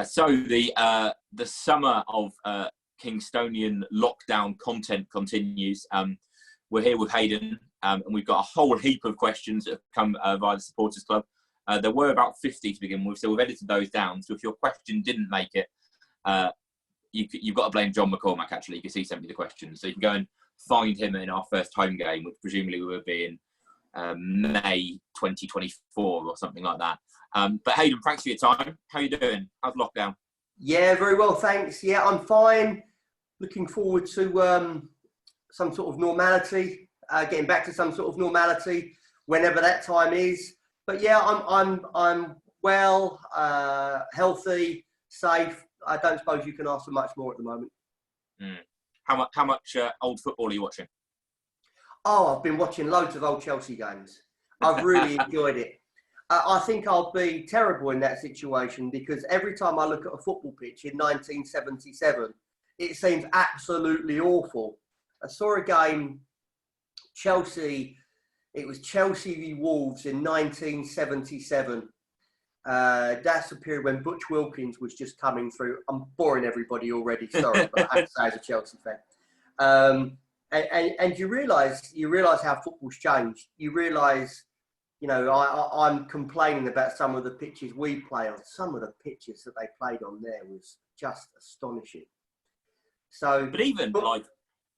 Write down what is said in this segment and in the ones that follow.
So the summer of Kingstonian lockdown content continues. We're here with Hayden, and we've got a whole heap of questions that have come via the Supporters Club. There were about 50 to begin with, so we've edited those down. So if your question didn't make it, you've got to blame John McCormack, actually, because he sent me the question. So you can go and find him in our first home game, which presumably will be in May 2024 or something like that. But Hayden, thanks for your time. How are you doing? How's lockdown? Yeah, very well, thanks. Yeah, I'm fine. Looking forward to some sort of normality, getting back to some sort of normality whenever that time is. But yeah, I'm well, healthy, safe. I don't suppose you can ask for much more at the moment. How much old football are you watching? Oh, I've been watching loads of old Chelsea games. I've really enjoyed it. I think I'll be terrible in that situation because every time I look at a football pitch in 1977, it seems absolutely awful. I saw a game, Chelsea, it was Chelsea v Wolves in 1977. That's the period when Butch Wilkins was just coming through. I'm boring everybody already, sorry, but I have to say as a Chelsea fan. And you realise how football's changed. You realise, you know, I'm complaining about some of the pitches we play on. Some of the pitches that they played on there was just astonishing. So, but like,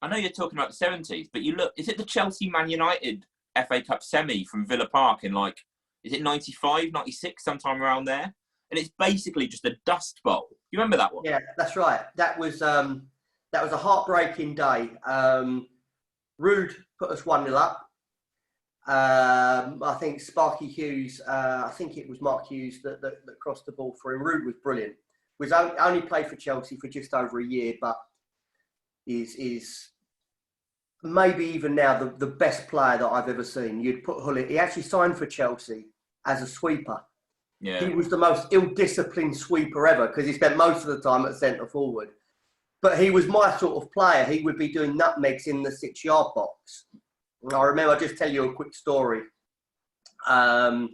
I know you're talking about the 70s, but you look, is it the Chelsea Man United FA Cup semi from Villa Park in like, is it 95, 96, sometime around there? And it's basically just a dust bowl. You remember that one? Yeah, that's right. That was a heartbreaking day. Rude put us 1-0 up. I think Sparky Hughes, I think it was Mark Hughes that crossed the ball for him. Rude was brilliant. Was only played for Chelsea for just over a year, but is maybe even now the best player that I've ever seen. You'd put Hullet. He actually signed for Chelsea as a sweeper. Yeah. He was the most ill-disciplined sweeper ever because he spent most of the time at centre forward. But he was my sort of player. He would be doing nutmegs in the 6-yard box. I remember, I'll just tell you a quick story. And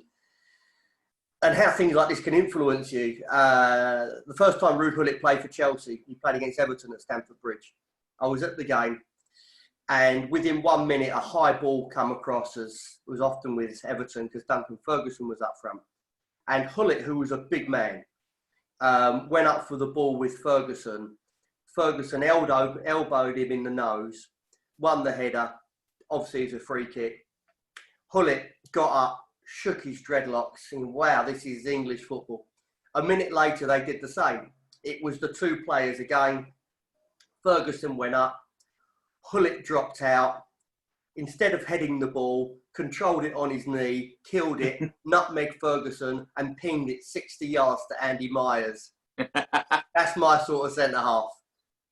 how things like this can influence you. The first time Ruud Gullit played for Chelsea, he played against Everton at Stamford Bridge. I was at the game, and within 1 minute, a high ball come across, as was often with Everton, because Duncan Ferguson was up front. And Gullit, who was a big man, went up for the ball with Ferguson. Ferguson elbowed him in the nose, won the header. Obviously, it's a free kick. Gullit got up, shook his dreadlocks, saying, wow, this is English football. A minute later, they did the same. It was the two players again. Ferguson went up. Gullit dropped out. Instead of heading the ball, controlled it on his knee, killed it, nutmeg Ferguson, and pinged it 60 yards to Andy Myers. That's my sort of centre-half.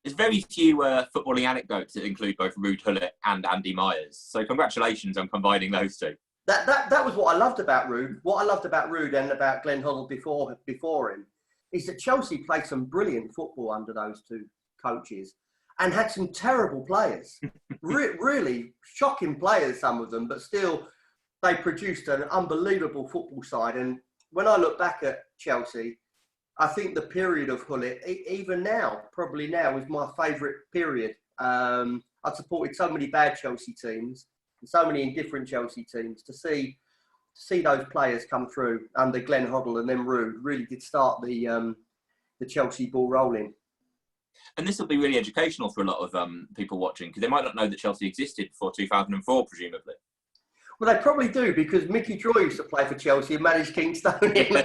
There's very few footballing anecdotes that include both Ruud Gullit and Andy Myers. So congratulations on combining those two. That was what I loved about Ruud. What I loved about Ruud and about Glenn Hoddle before him is that Chelsea played some brilliant football under those two coaches and had some terrible players. Really shocking players, some of them, but still they produced an unbelievable football side. And when I look back at Chelsea, I think the period of Gullit, even now, probably now, is my favourite period. I've supported so many bad Chelsea teams and so many indifferent Chelsea teams. To see those players come through under Glenn Hoddle and then Ruud really did start the Chelsea ball rolling. And this will be really educational for a lot of people watching, because they might not know that Chelsea existed before 2004, presumably. Well, they probably do, because Mickey Droy used to play for Chelsea and managed Kingstonian.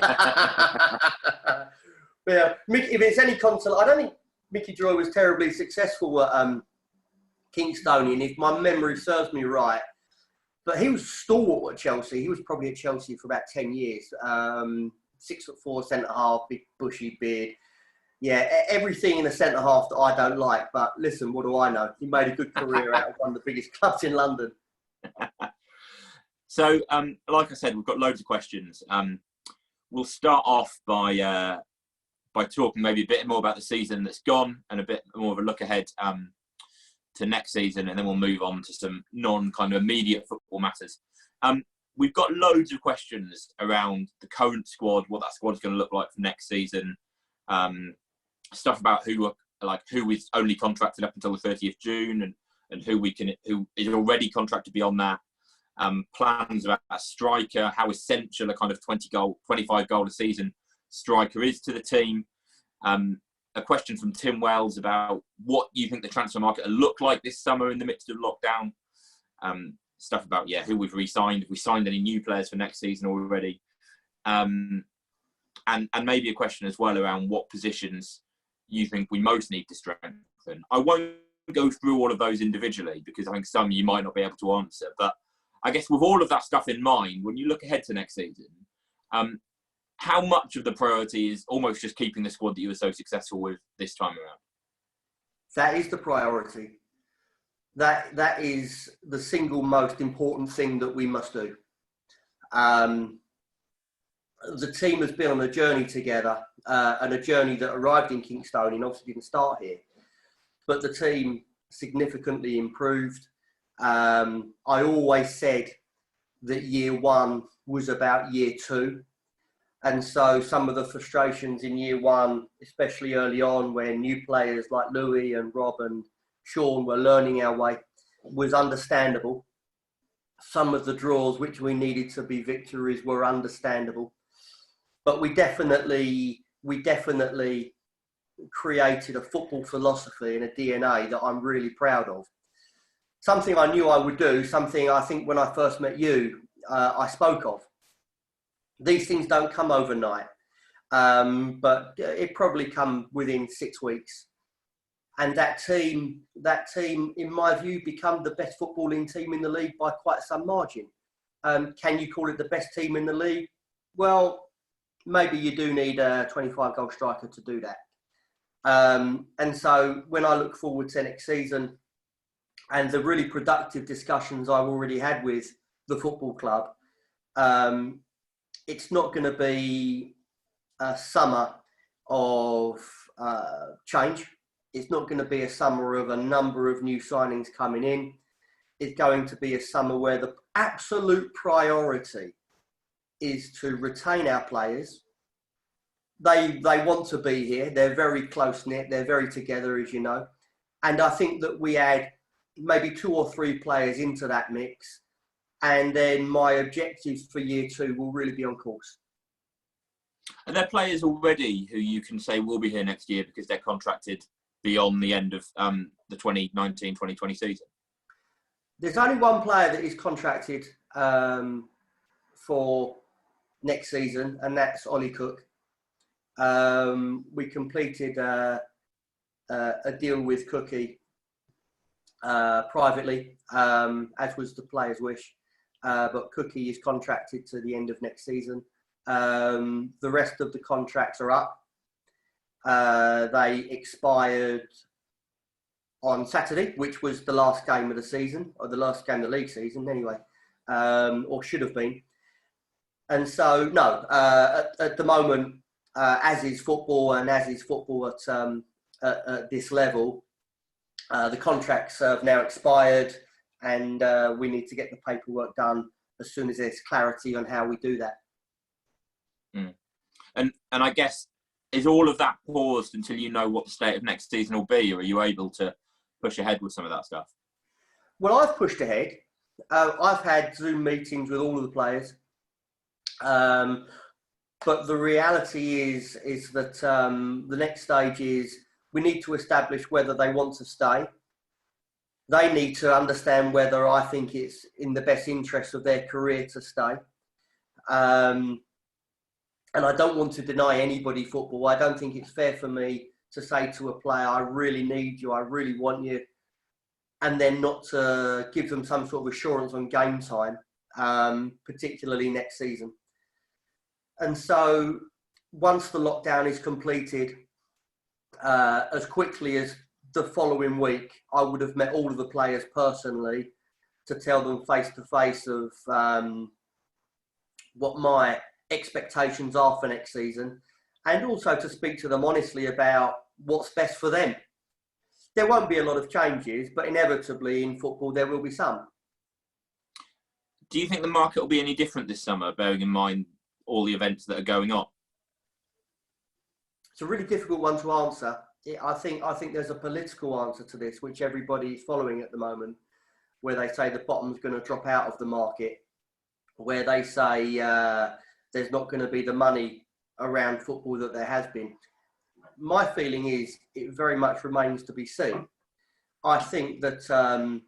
Yeah, if it's any consolation, I don't think Mickey Droy was terribly successful at Kingstonian, if my memory serves me right. But he was stalwart at Chelsea. He was probably at Chelsea for about 10 years. 6'4", centre-half, big bushy beard. Yeah, everything in a centre-half that I don't like. But listen, what do I know? He made a good career out of one of the biggest clubs in London. So, like I said, we've got loads of questions. We'll start off by talking maybe a bit more about the season that's gone and a bit more of a look ahead to next season, and then we'll move on to some non-kind of immediate football matters. We've got loads of questions around the current squad, what that squad's going to look like for next season, stuff about who is only contracted up until the 30th June and who is already contracted beyond that. Plans about a striker, how essential a kind of 25 goal a season striker is to the team. A question from Tim Wells about what you think the transfer market will look like this summer in the midst of lockdown. Stuff about who we've re-signed, if we signed any new players for next season already, and maybe a question as well around what positions you think we most need to strengthen. I won't go through all of those individually because I think some you might not be able to answer, but I guess with all of that stuff in mind, when you look ahead to next season, how much of the priority is almost just keeping the squad that you were so successful with this time around? That is the priority. That is the single most important thing that we must do. The team has been on a journey together, and a journey that arrived in Kingstonian, obviously didn't start here, but the team significantly improved. I always said that year one was about year two. And so some of the frustrations in year one, especially early on when new players like Louis and Rob and Sean were learning our way, was understandable. Some of the draws which we needed to be victories were understandable. But we definitely created a football philosophy and a DNA that I'm really proud of. Something I knew I would do, something I think when I first met you, I spoke of. These things don't come overnight, but it probably come within 6 weeks. And that team, in my view, become the best footballing team in the league by quite some margin. Can you call it the best team in the league? Well, maybe you do need a 25-goal striker to do that. And so when I look forward to next season and the really productive discussions I've already had with the football club, it's not going to be a summer of change. It's not going to be a summer of a number of new signings coming in. It's going to be a summer where the absolute priority is to retain our players. They want to be here. They're very close-knit. They're very together, as you know. And I think that we add maybe 2 or 3 players into that mix. And then my objectives for year 2 will really be on course. Are there players already who you can say will be here next year because they're contracted beyond the end of the 2019-2020 season? There's only one player that is contracted for next season, and that's Ollie Cook. We completed a deal with Cookie privately, as was the player's wish. But Cookie is contracted to the end of next season. The rest of the contracts are up. They expired on Saturday, which was the last game of the season, or the last game of the league season anyway, or should have been. And so, no, at the moment, as is football and as is football at this level, the contracts have now expired, and we need to get the paperwork done as soon as there's clarity on how we do that. Mm. And I guess, is all of that paused until you know what the state of next season will be, or are you able to push ahead with some of that stuff? Well, I've pushed ahead. I've had Zoom meetings with all of the players. But the reality is that the next stage is we need to establish whether they want to stay. They need to understand whether I think it's in the best interest of their career to stay. And I don't want to deny anybody football. I don't think it's fair for me to say to a player, I really need you, I really want you, and then not to give them some sort of assurance on game time, particularly next season. And so once the lockdown is completed, as quickly as the following week, I would have met all of the players personally to tell them face to face of what my expectations are for next season, and also to speak to them honestly about what's best for them. There won't be a lot of changes, but inevitably in football there will be some. Do you think the market will be any different this summer, bearing in mind all the events that are going on? It's a really difficult one to answer. I think there's a political answer to this, which everybody is following at the moment, where they say the bottom's going to drop out of the market, where they say there's not going to be the money around football that there has been. My feeling is it very much remains to be seen. I think that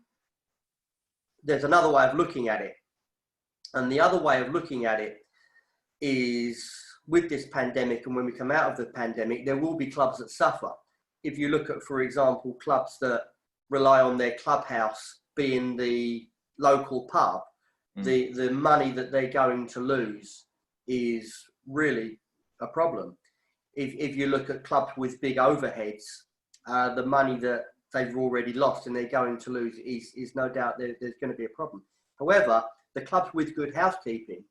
there's another way of looking at it. And the other way of looking at it is with this pandemic, and when we come out of the pandemic, there will be clubs that suffer. If you look at, for example, clubs that rely on their clubhouse being the local pub, the money that they're going to lose is really a problem. If you look at clubs with big overheads, the money that they've already lost and they're going to lose is no doubt there's going to be a problem. However, the clubs with good housekeeping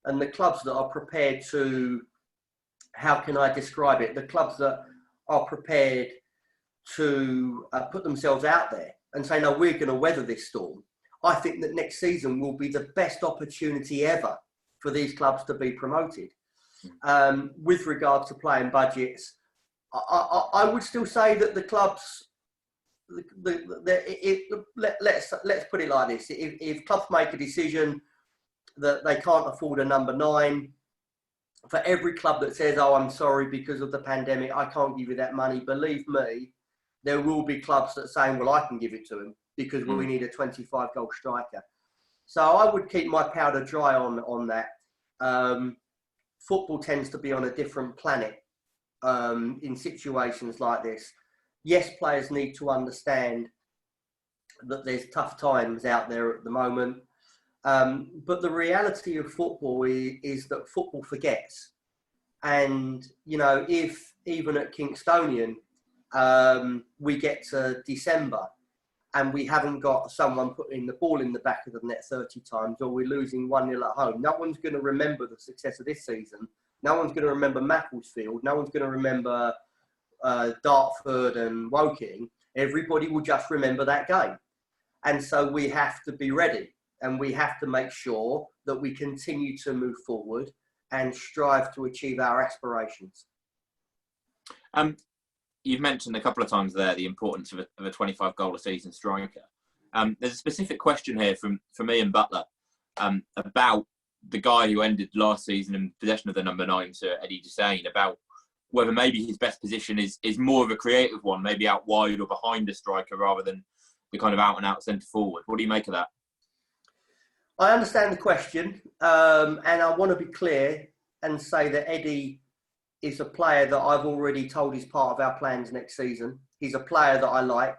and the clubs that are prepared to, how can I describe it? The clubs that are prepared to put themselves out there and say, no, we're going to weather this storm. I think that next season will be the best opportunity ever for these clubs to be promoted. With regard to playing budgets, I would still say that the clubs, let's put it like this. If clubs make a decision that they can't afford a number 9, for every club that says, oh, I'm sorry, because of the pandemic, I can't give you that money, believe me, there will be clubs that are saying, well, I can give it to them because we need a 25-goal striker. So I would keep my powder dry on that. Football tends to be on a different planet in situations like this. Yes, players need to understand that there's tough times out there at the moment. But the reality of football is that football forgets. And, you know, if even at Kingstonian, we get to December and we haven't got someone putting the ball in the back of the net 30 times, or we're losing 1-0 at home, no one's going to remember the success of this season. No one's going to remember Macclesfield. No one's going to remember Dartford and Woking. Everybody will just remember that game. And so we have to be ready, and we have to make sure that we continue to move forward and strive to achieve our aspirations. You've mentioned a couple of times there the importance of a 25-goal-a-season striker. There's a specific question here from Ian Butler about the guy who ended last season in possession of the number 9, Sir Eddie Desane, about whether maybe his best position is more of a creative one, maybe out wide or behind a striker rather than the kind of out-and-out centre-forward. What do you make of that? I understand the question, and I want to be clear and say that Eddie is a player that I've already told is part of our plans next season. He's a player that I like,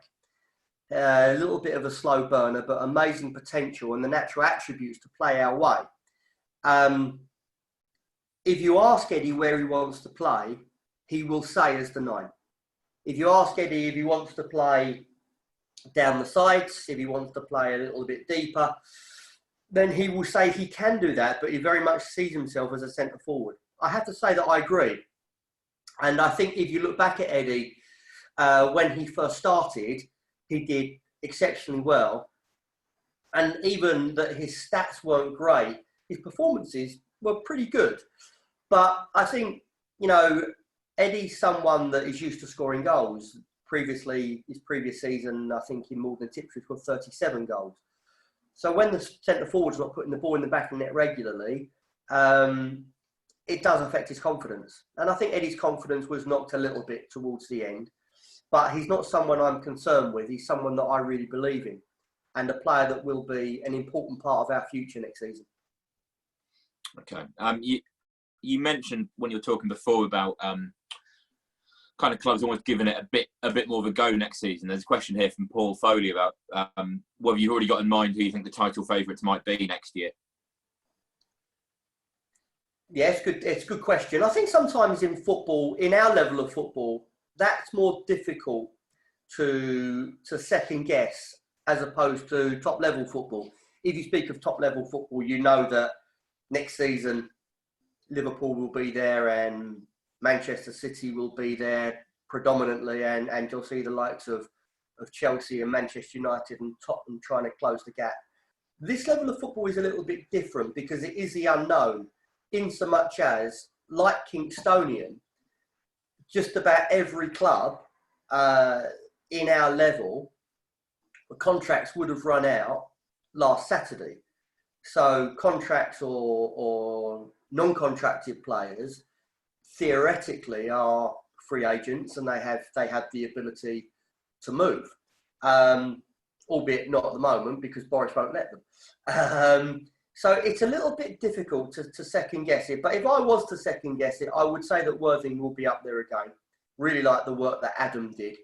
a little bit of a slow burner, but amazing potential and the natural attributes to play our way. If you ask Eddie where he wants to play, he will say as the 9. If you ask Eddie if he wants to play down the sides, if he wants to play a little bit deeper, then he will say he can do that, but he very much sees himself as a centre forward. I have to say that I agree. And I think if you look back at Eddie, when he first started, he did exceptionally well. And even that his stats weren't great, his performances were pretty good. But I think, you know, Eddie's someone that is used to scoring goals. Previously, his previous season, I think in Malden Tiptree scored 37 goals. So when the centre forward's not putting the ball in the back of the net regularly, it does affect his confidence. And I think Eddie's confidence was knocked a little bit towards the end. But he's not someone I'm concerned with. He's someone that I really believe in, and a player that will be an important part of our future next season. Okay. You mentioned when you were talking before about kind of clubs almost giving it a bit more of a go next season. There's a question here from Paul Foley about whether you've already got in mind who you think the title favourites might be next year. Yeah, it's a good question. I think sometimes in football, in our level of football, that's more difficult to second guess as opposed to top level football. If you speak of top level football, you know that next season Liverpool will be there and Manchester City will be there predominantly, and you'll see the likes of Chelsea and Manchester United and Tottenham trying to close the gap. This level of football is a little bit different because it is the unknown, in so much as, like Kingstonian, just about every club in our level, the contracts would have run out last Saturday. So contracts or non-contracted players theoretically are free agents, and they have the ability to move, albeit not at the moment because Boris won't let them. So it's a little bit difficult to second guess it. But if I was to second guess it, I would say that Worthing will be up there again. Really like the work that Adam did.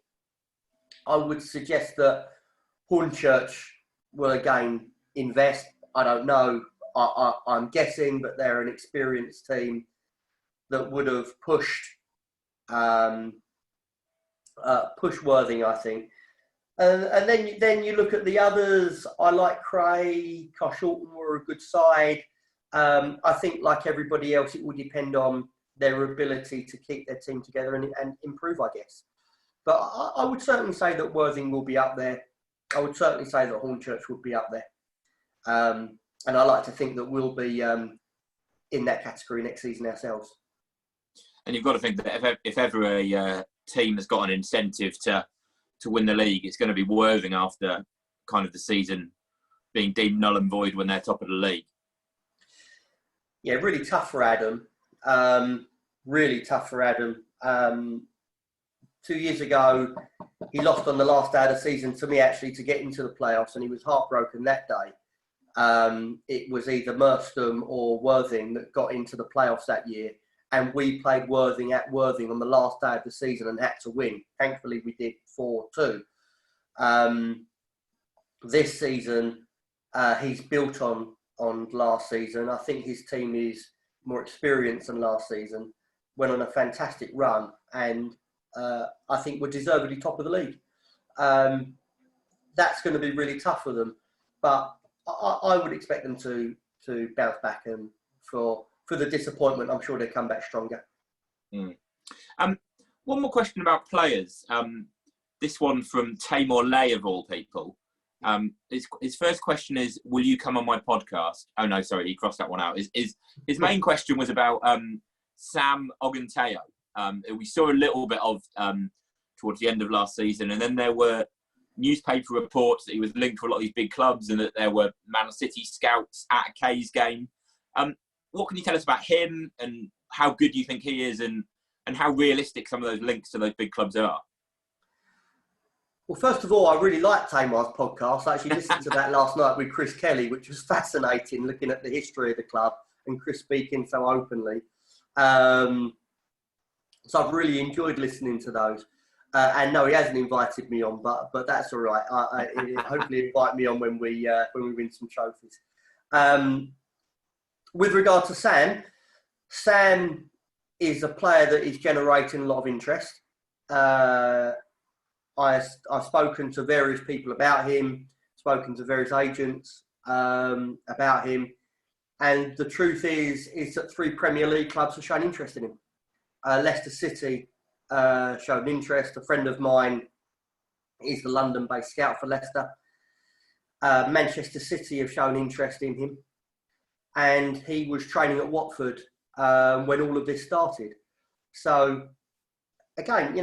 I would suggest that Hornchurch will again invest. I don't know. I'm guessing, but they're an experienced team that would have pushed Worthing, I think. And then you look at the others. I like Cray, Carshalton were a good side. I think, like everybody else, it will depend on their ability to keep their team together and improve, I guess. But I would certainly say that Worthing will be up there. I would certainly say that Hornchurch would be up there. And I like to think that we'll be in that category next season ourselves. And you've got to think that if ever a team has got an incentive to win the league, it's going to be Worthing after kind of the season being deemed null and void when they're top of the league. Yeah, really tough for Adam. Really tough for Adam. 2 years ago, he lost on the last day of the season to me, actually, to get into the playoffs, and he was heartbroken that day. It was either Merstham or Worthing that got into the playoffs that year, and we played Worthing at Worthing on the last day of the season and had to win. Thankfully, we did 4-2. This season, he's built on last season. I think his team is more experienced than last season. Went on a fantastic run, and I think we're deservedly top of the league. That's going to be really tough for them, but I would expect them to bounce back, and for the disappointment, I'm sure they'll come back stronger. Mm. One more question about players. This one from Tamor Lay, of all people. His first question is, will you come on my podcast? Oh, no, sorry, he crossed that one out. His main question was about Sam Oganteo. We saw a little bit of towards the end of last season, and then there were newspaper reports that he was linked to a lot of these big clubs and that there were Man City scouts at a K's game. What can you tell us about him, and how good do you think he is, and how realistic some of those links to those big clubs are? Well, first of all, I really liked Tamar's podcast. I actually listened to that last night with Chris Kelly, which was fascinating, looking at the history of the club and Chris speaking so openly. So I've really enjoyed listening to those. And no, he hasn't invited me on, but that's all right. He'll hopefully invite me on when we win some trophies. With regard to Sam is a player that is generating a lot of interest. I've spoken to various people about him, spoken to various agents about him, and the truth is that 3 Premier League clubs have shown interest in him. Leicester City showed interest. A friend of mine is the London-based scout for Leicester. Manchester City have shown interest in him, and he was training at Watford when all of this started. So again,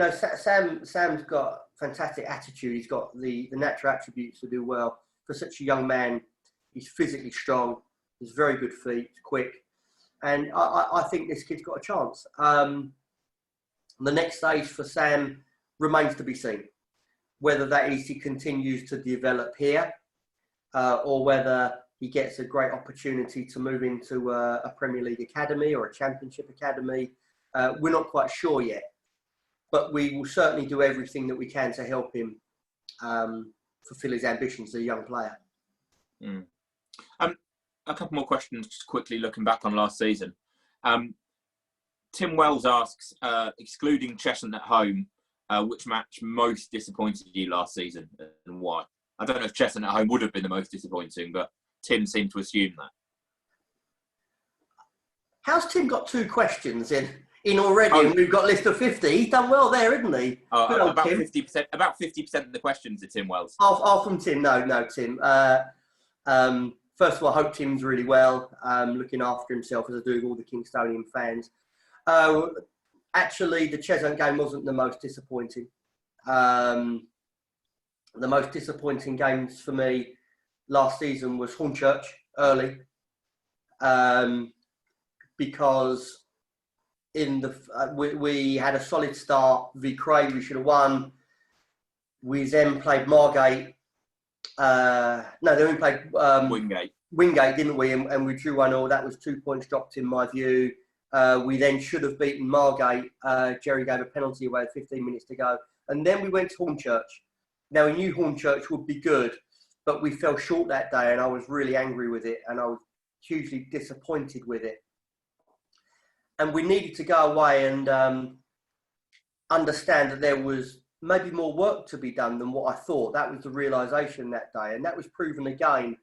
Sam's got fantastic attitude. He's got the natural attributes to do well. For such a young man, he's physically strong. He's very good feet, quick. And I think this kid's got a chance. The next stage for Sam remains to be seen. Whether that is he continues to develop here or whether he gets a great opportunity to move into a Premier League academy or a Championship academy. We're not quite sure yet. But we will certainly do everything that we can to help him fulfil his ambitions as a young player. Mm. A couple more questions, just quickly looking back on last season. Tim Wells asks, excluding Cheshunt at home, which match most disappointed you last season and why? I don't know if Cheshunt at home would have been the most disappointing, but Tim seemed to assume that. How's Tim got 2 questions in already, and we've got a list of 50. He's done well there, isn't he? About 50%. About 50% of the questions are Tim Wells. Oh, from Tim. No, Tim. First of all, I hope Tim's really well, looking after himself, as I do with all the Kingstonian fans. Actually, the Cheshunt game wasn't the most disappointing. The most disappointing games for me last season was Hornchurch early, because we had a solid start. V Cray, we should have won. We then played Margate. No, then we played Wingate, didn't we? And we drew 1-1. That was 2 points dropped in my view. We then should have beaten Margate. Jerry gave a penalty away with 15 minutes to go. And then we went to Hornchurch. Now, we knew Hornchurch would be good, but we fell short that day, and I was really angry with it, and I was hugely disappointed with it. And we needed to go away and understand that there was maybe more work to be done than what I thought. That was the realisation that day, and that was proven again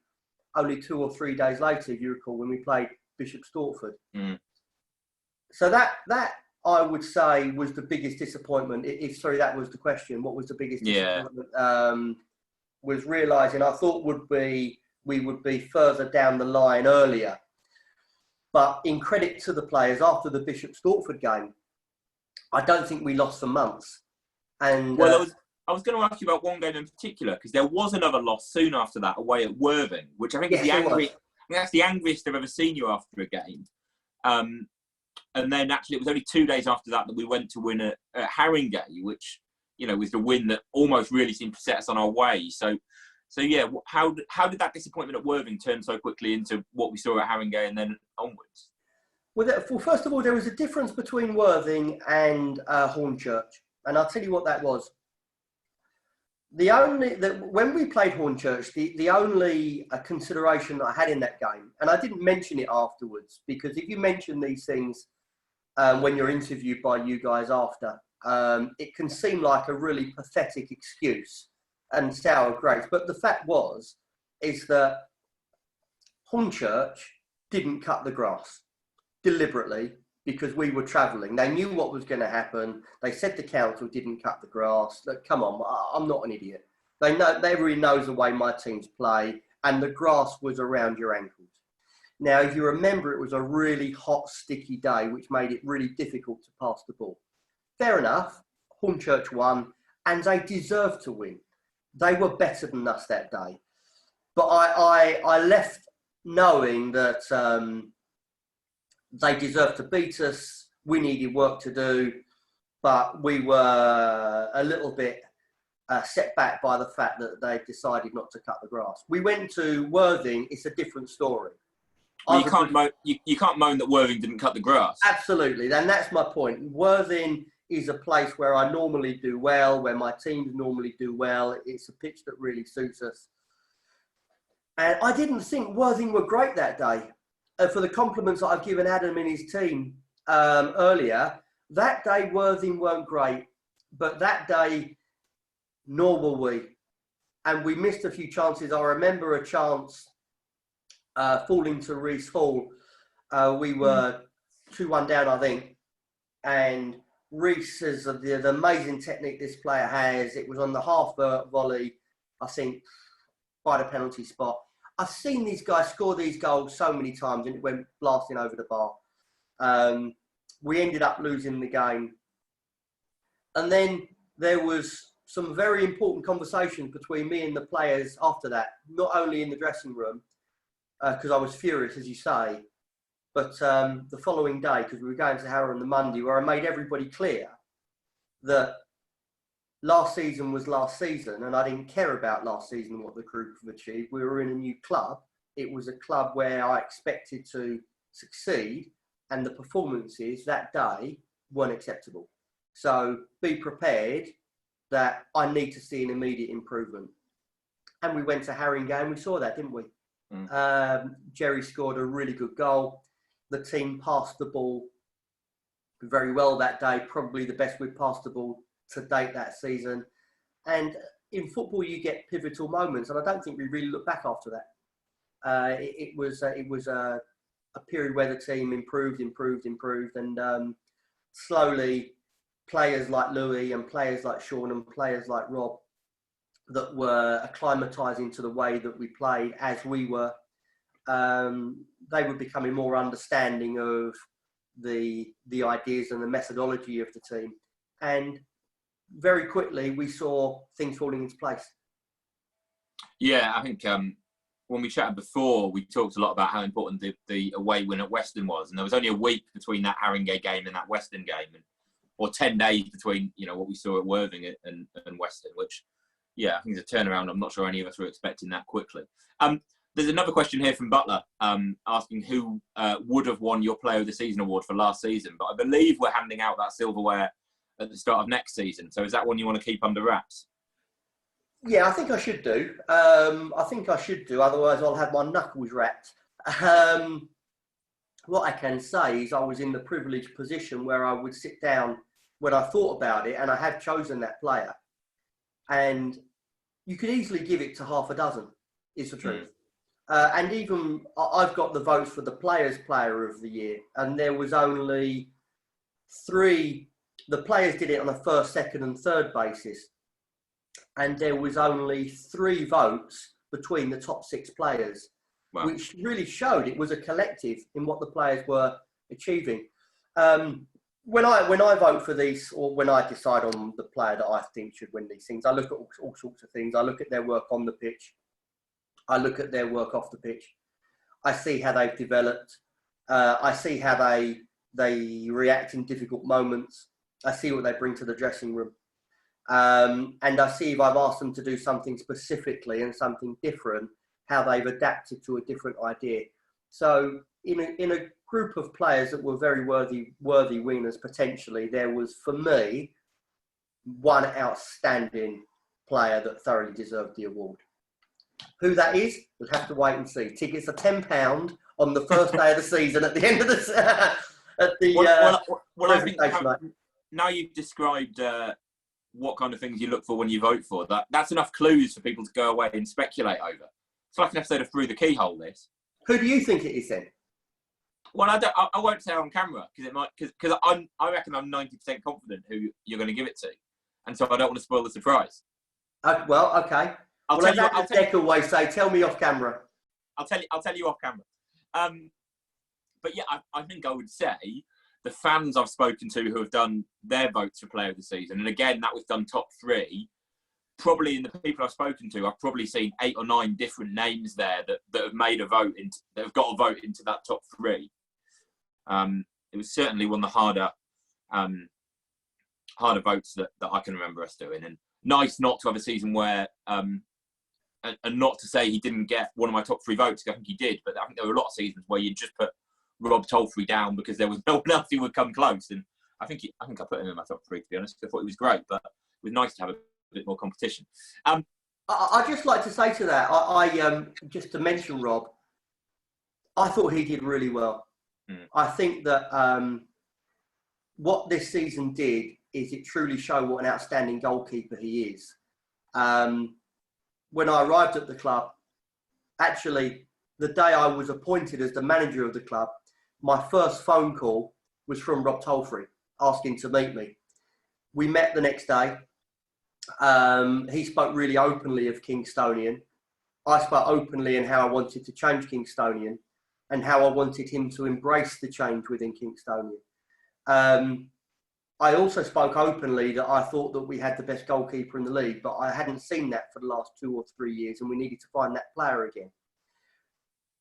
only 2 or 3 days later, if you recall, when we played Bishop Stortford. Mm. So that I would say was the biggest disappointment. Sorry, that was the question. What was the biggest disappointment? Was realising I thought we would be further down the line earlier. But in credit to the players, after the Bishop Stortford game, I don't think we lost for months. And I was going to ask you about one game in particular, because there was another loss soon after that away at Worthing, which I think is that's the angriest I've ever seen you after a game. And then actually it was only 2 days after that we went to win at Haringey, which, was the win that almost really seemed to set us on our way. So yeah, how did that disappointment at Worthing turn so quickly into what we saw at Haringey and then onwards? Well, first of all, there was a difference between Worthing and Hornchurch, and I'll tell you what that was. When we played Hornchurch, the only consideration that I had in that game, and I didn't mention it afterwards, because if you mention these things when you're interviewed by you guys after, it can seem like a really pathetic excuse and sour grapes. But the fact is that Hornchurch didn't cut the grass deliberately because we were travelling. They knew what was going to happen. They said the council didn't cut the grass. Look, come on, I'm not an idiot. They know, everybody knows the way my teams play, and the grass was around your ankles. Now, if you remember, it was a really hot, sticky day, which made it really difficult to pass the ball. Fair enough, Hornchurch won, and they deserved to win. They were better than us that day. But I left knowing that they deserved to beat us. We needed work to do, but we were a little bit set back by the fact that they decided not to cut the grass. We went to Worthing. It's a different story. Well, you can't moan that Worthing didn't cut the grass. Absolutely, and that's my point. Worthing is a place where I normally do well, where my teams normally do well. It's a pitch that really suits us. And I didn't think Worthing were great that day. For the compliments that I've given Adam and his team earlier, that day Worthing weren't great, but that day, nor were we. And we missed a few chances. I remember a chance falling to Reese Hall. We were 2-1 down, I think. And Reese has the amazing technique this player has. It was on the half volley, I think, by the penalty spot. I've seen these guys score these goals so many times, and it went blasting over the bar. We ended up losing the game. And then there was some very important conversations between me and the players after that, not only in the dressing room, because I was furious, as you say, but the following day, because we were going to Harrow on the Monday, where I made everybody clear that last season was last season, and I didn't care about last season and what the group have achieved. We were in a new club. It was a club where I expected to succeed, and the performances that day weren't acceptable. So be prepared that I need to see an immediate improvement. And we went to Haringey and we saw that, didn't we? Jerry scored a really good goal. The team passed the ball very well that day, probably the best we've passed the ball to date that season. And in football, you get pivotal moments, and I don't think we really look back after that. It was a period where the team improved, and slowly players like Louis and players like Sean and players like Rob that were acclimatising to the way that we played as we were, they were becoming more understanding of the ideas and the methodology of the team. And very quickly, we saw things falling into place. Yeah, I think when we chatted before, we talked a lot about how important the away win at Weston was. And there was only a week between that Haringey game and that Weston game, or 10 days between, what we saw at Worthing and Weston, which, yeah, I think it's a turnaround. I'm not sure any of us were expecting that quickly. There's another question here from Butler asking who would have won your Player of the Season award for last season. But I believe we're handing out that silverware at the start of next season. So is that one you want to keep under wraps? Yeah, I think I should do. Otherwise, I'll have my knuckles wrapped. What I can say is I was in the privileged position where I would sit down when I thought about it, and I had chosen that player. And you could easily give it to half a dozen, is the truth. And even I've got the votes for the Players' Player of the Year, and there was only 3. The players did it on a first, second, and third basis, and there was only 3 votes between the top 6 players, wow, which really showed it was a collective in what the players were achieving. When I vote for these, or when I decide on the player that I think should win these things, I look at all sorts of things. I look at their work on the pitch. I look at their work off the pitch. I see how they've developed. I see how they react in difficult moments. I see what they bring to the dressing room. And I see if I've asked them to do something specifically and something different, how they've adapted to a different idea. So in a group of players that were very worthy winners potentially, there was, for me, one outstanding player that thoroughly deserved the award. Who that is, we'll have to wait and see. Tickets are £10 on the first day of the season at the end of the I think now you've described what kind of things you look for when you vote for. That's enough clues for people to go away and speculate over. It's like an episode of Through the Keyhole, this. Who do you think it is then? Well, I won't say on camera because I reckon I'm 90% confident who you're going to give it to, and so I don't want to spoil the surprise. Well, okay. I'll tell me off camera. I'll tell you off camera. But yeah, I think I would say the fans I've spoken to who have done their votes for Player of the Season, and again that was done top 3. Probably in the people I've spoken to, I've probably seen 8 or 9 different names there that have made a vote that have got a vote into that top 3. It was certainly one of the harder votes that I can remember us doing, and nice not to have a season where and not to say he didn't get one of my top 3 votes. I think he did, but I think there were a lot of seasons where you just put Rob Tolfrey down because there was no one else who would come close, and I think I put him in my top 3 to be honest. I thought he was great, but it was nice to have a bit more competition. I'd just like to say to that, I just to mention Rob, I thought he did really well. I think that what this season did is it truly showed what an outstanding goalkeeper he is. When I arrived at the club, actually, the day I was appointed as the manager of the club, my first phone call was from Rob Tolfrey asking to meet me. We met the next day. He spoke really openly of Kingstonian. I spoke openly in how I wanted to change Kingstonian and how I wanted him to embrace the change within Kingstonian. I also spoke openly that I thought that we had the best goalkeeper in the league, but I hadn't seen that for the last 2 or 3 years, and we needed to find that player again.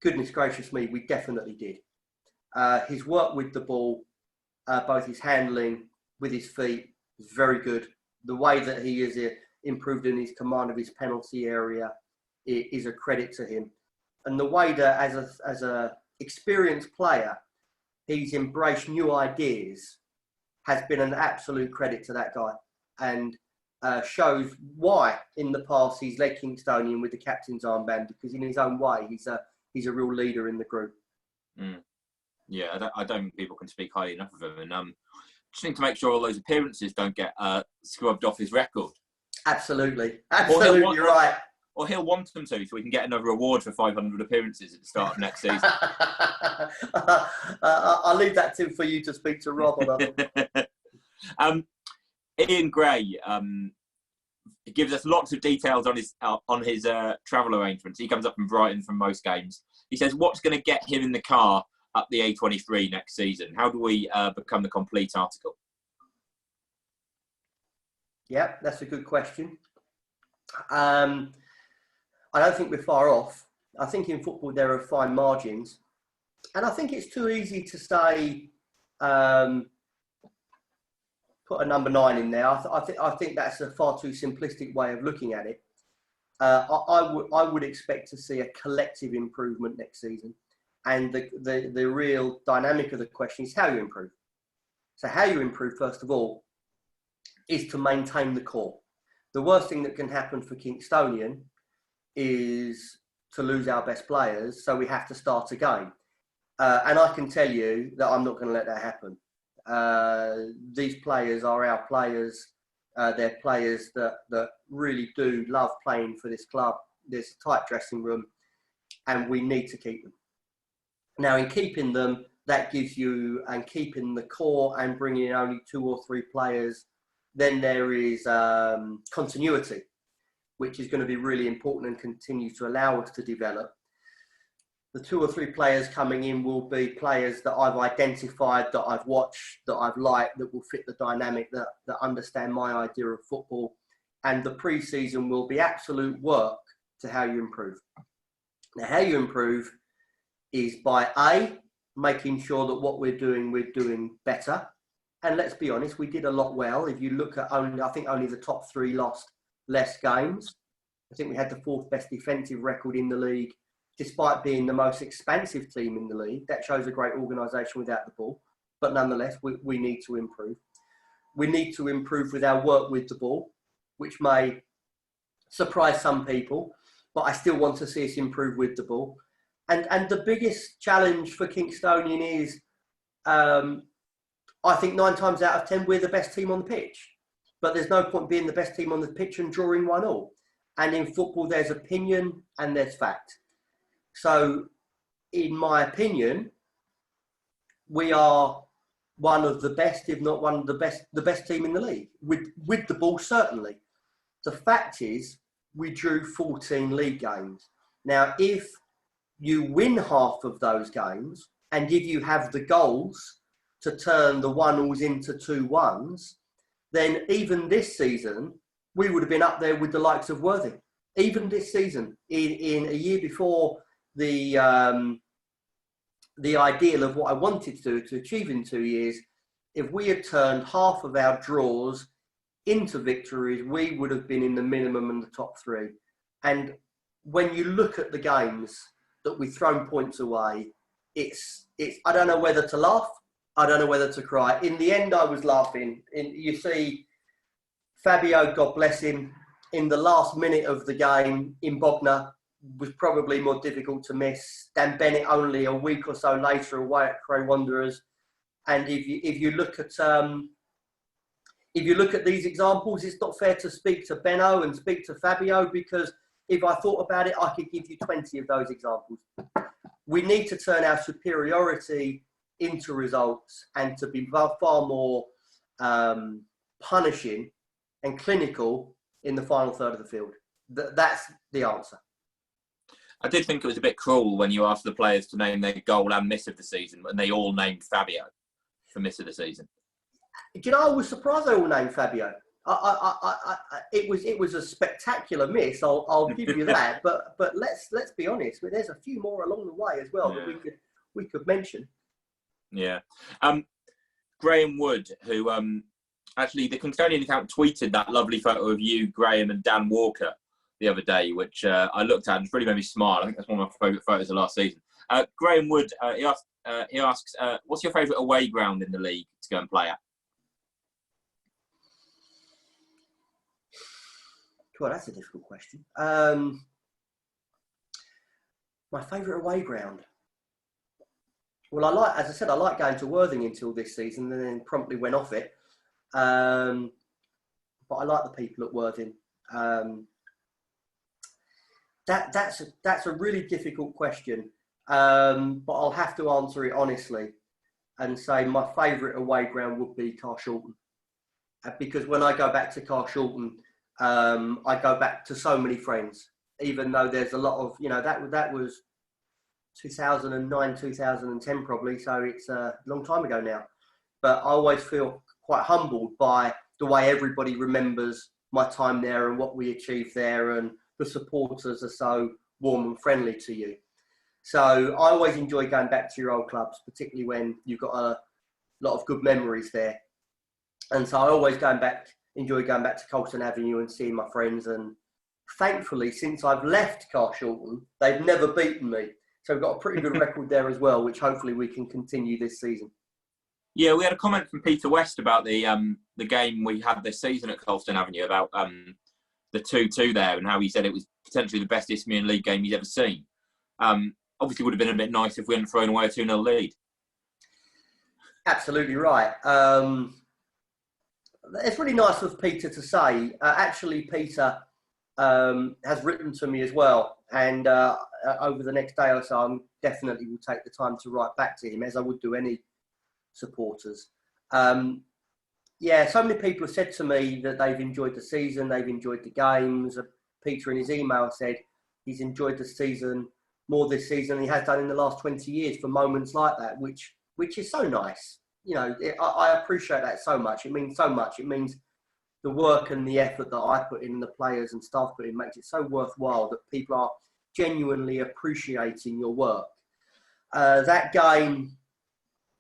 Goodness gracious me, we definitely did. His work with the ball, both his handling with his feet, is very good. The way that he is improved in his command of his penalty area is a credit to him. And the way that as a experienced player, he's embraced new ideas has been an absolute credit to that guy, and shows why in the past he's led Kingstonian with the captain's armband, because in his own way he's a real leader in the group. Yeah, I don't think people can speak highly enough of him, and just need to make sure all those appearances don't get scrubbed off his record. Absolutely, you're right. Or he'll want them to, so we can get another award for 500 appearances at the start of next season. I'll leave that for you to speak to Rob on. Ian Gray gives us lots of details on his travel arrangements. He comes up from Brighton from most games. He says, what's going to get him in the car up the A23 next season? How do we become the complete article? Yeah, that's a good question. I don't think we're far off. I think in football there are fine margins. And I think it's too easy to say, put a number 9 in there. I think that's a far too simplistic way of looking at it. I would expect to see a collective improvement next season. And the real dynamic of the question is how you improve. So how you improve, first of all, is to maintain the core. The worst thing that can happen for Kingstonian is to lose our best players, so we have to start again. And I can tell you that I'm not going to let that happen. These players are our players. They're players that really do love playing for this club. There's a tight dressing room, and we need to keep them. Now, in keeping them, that gives you, and keeping the core and bringing in only 2 or 3 players, then there is continuity, which is going to be really important and continue to allow us to develop. The 2 or 3 players coming in will be players that I've identified, that I've watched, that I've liked, that will fit the dynamic, that understand my idea of football. And the pre-season will be absolute work to how you improve. Now, how you improve is by A, making sure that what we're doing better. And let's be honest, we did a lot well. If you look at I think only the top 3 lost less games. I think we had the 4th best defensive record in the league, despite being the most expansive team in the league. That shows a great organisation without the ball. But nonetheless, we need to improve. We need to improve with our work with the ball, which may surprise some people, but I still want to see us improve with the ball. And the biggest challenge for Kingstonian is, I think 9 times out of 10, we're the best team on the pitch. But there's no point being the best team on the pitch and drawing 1-1. And in football, there's opinion and there's fact. So, in my opinion, we are one of the best, if not one of the best team in the league. With the ball, certainly. The fact is, we drew 14 league games. Now, if you win half of those games, and if you have the goals to turn the 1-0s into 2-1s, then even this season, we would have been up there with the likes of Worthing. Even this season, in a year before the ideal of what I wanted to achieve in 2 years, if we had turned half of our draws into victories, we would have been in the minimum and the top 3. And when you look at the games that we've thrown points away, it's I don't know whether to laugh, I don't know whether to cry. In the end, I was laughing. You see Fabio, God bless him, in the last minute of the game in Bognor, was probably more difficult to miss. Dan Bennett only a week or so later away at Cray Wanderers. And if you look at these examples, it's not fair to speak to Benno and speak to Fabio, because if I thought about it, I could give you 20 of those examples. We need to turn our superiority into results and to be far more punishing and clinical in the final third of the field. That's the answer. I did think it was a bit cruel when you asked the players to name their goal and miss of the season, and they all named Fabio for miss of the season. Do you know, I was surprised they all named Fabio. It was a spectacular miss. I'll give you that. But let's be honest. There's a few more along the way as well that we could mention. Yeah. Graham Wood, who actually the Kingstonian account tweeted that lovely photo of you, Graham, and Dan Walker the other day, which I looked at and really made me smile. I think that's one of my favourite photos of last season. Graham Wood, he asks, what's your favourite away ground in the league to go and play at? Well, that's a difficult question. My favourite away ground. Well, as I said, I like going to Worthing until this season, and then promptly went off it. But I like the people at Worthing. That's a really difficult question, but I'll have to answer it honestly and say my favourite away ground would be Carshalton, because when I go back to Carshalton, I go back to so many friends, even though there's a lot of, that was 2009, 2010 probably, so it's a long time ago now. But I always feel quite humbled by the way everybody remembers my time there and what we achieved there, and the supporters are so warm and friendly to you. So I always enjoy going back to your old clubs, particularly when you've got a lot of good memories there. And so I always enjoy going back to Colston Avenue and seeing my friends. And thankfully, since I've left Carshalton, they've never beaten me. So we've got a pretty good record there as well, which hopefully we can continue this season. Yeah, we had a comment from Peter West about the game we had this season at Colston Avenue, about the 2-2 there, and how he said it was potentially the best Isthmian League game he's ever seen. Obviously, it would have been a bit nice if we hadn't thrown away a 2-0 lead. Absolutely right. It's really nice of Peter to say. Actually, Peter has written to me as well, and over the next day or so, I definitely will take the time to write back to him, as I would do any supporters. Yeah, so many people have said to me that they've enjoyed the season, they've enjoyed the games. Peter in his email said he's enjoyed the season more this season than he has done in the last 20 years for moments like that, which is so nice. You know, I appreciate that so much. It means so much. It means the work and the effort that I put in and the players and staff put in makes it so worthwhile that people are genuinely appreciating your work. That game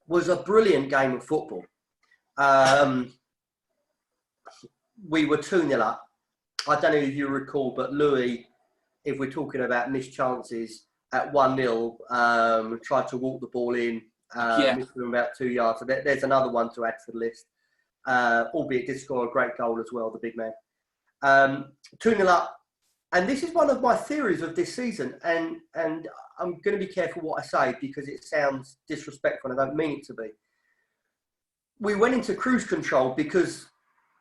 was a brilliant game of football. We were 2-0 up. I don't know if you recall, but Louis, if we're talking about missed chances, at 1-0, tried to walk the ball in, missed them about 2 yards. So there's another one to add to the list. Albeit did score a great goal as well, the big man. 2-0 up. And this is one of my theories of this season. And I'm going to be careful what I say because it sounds disrespectful and I don't mean it to be. We went into cruise control because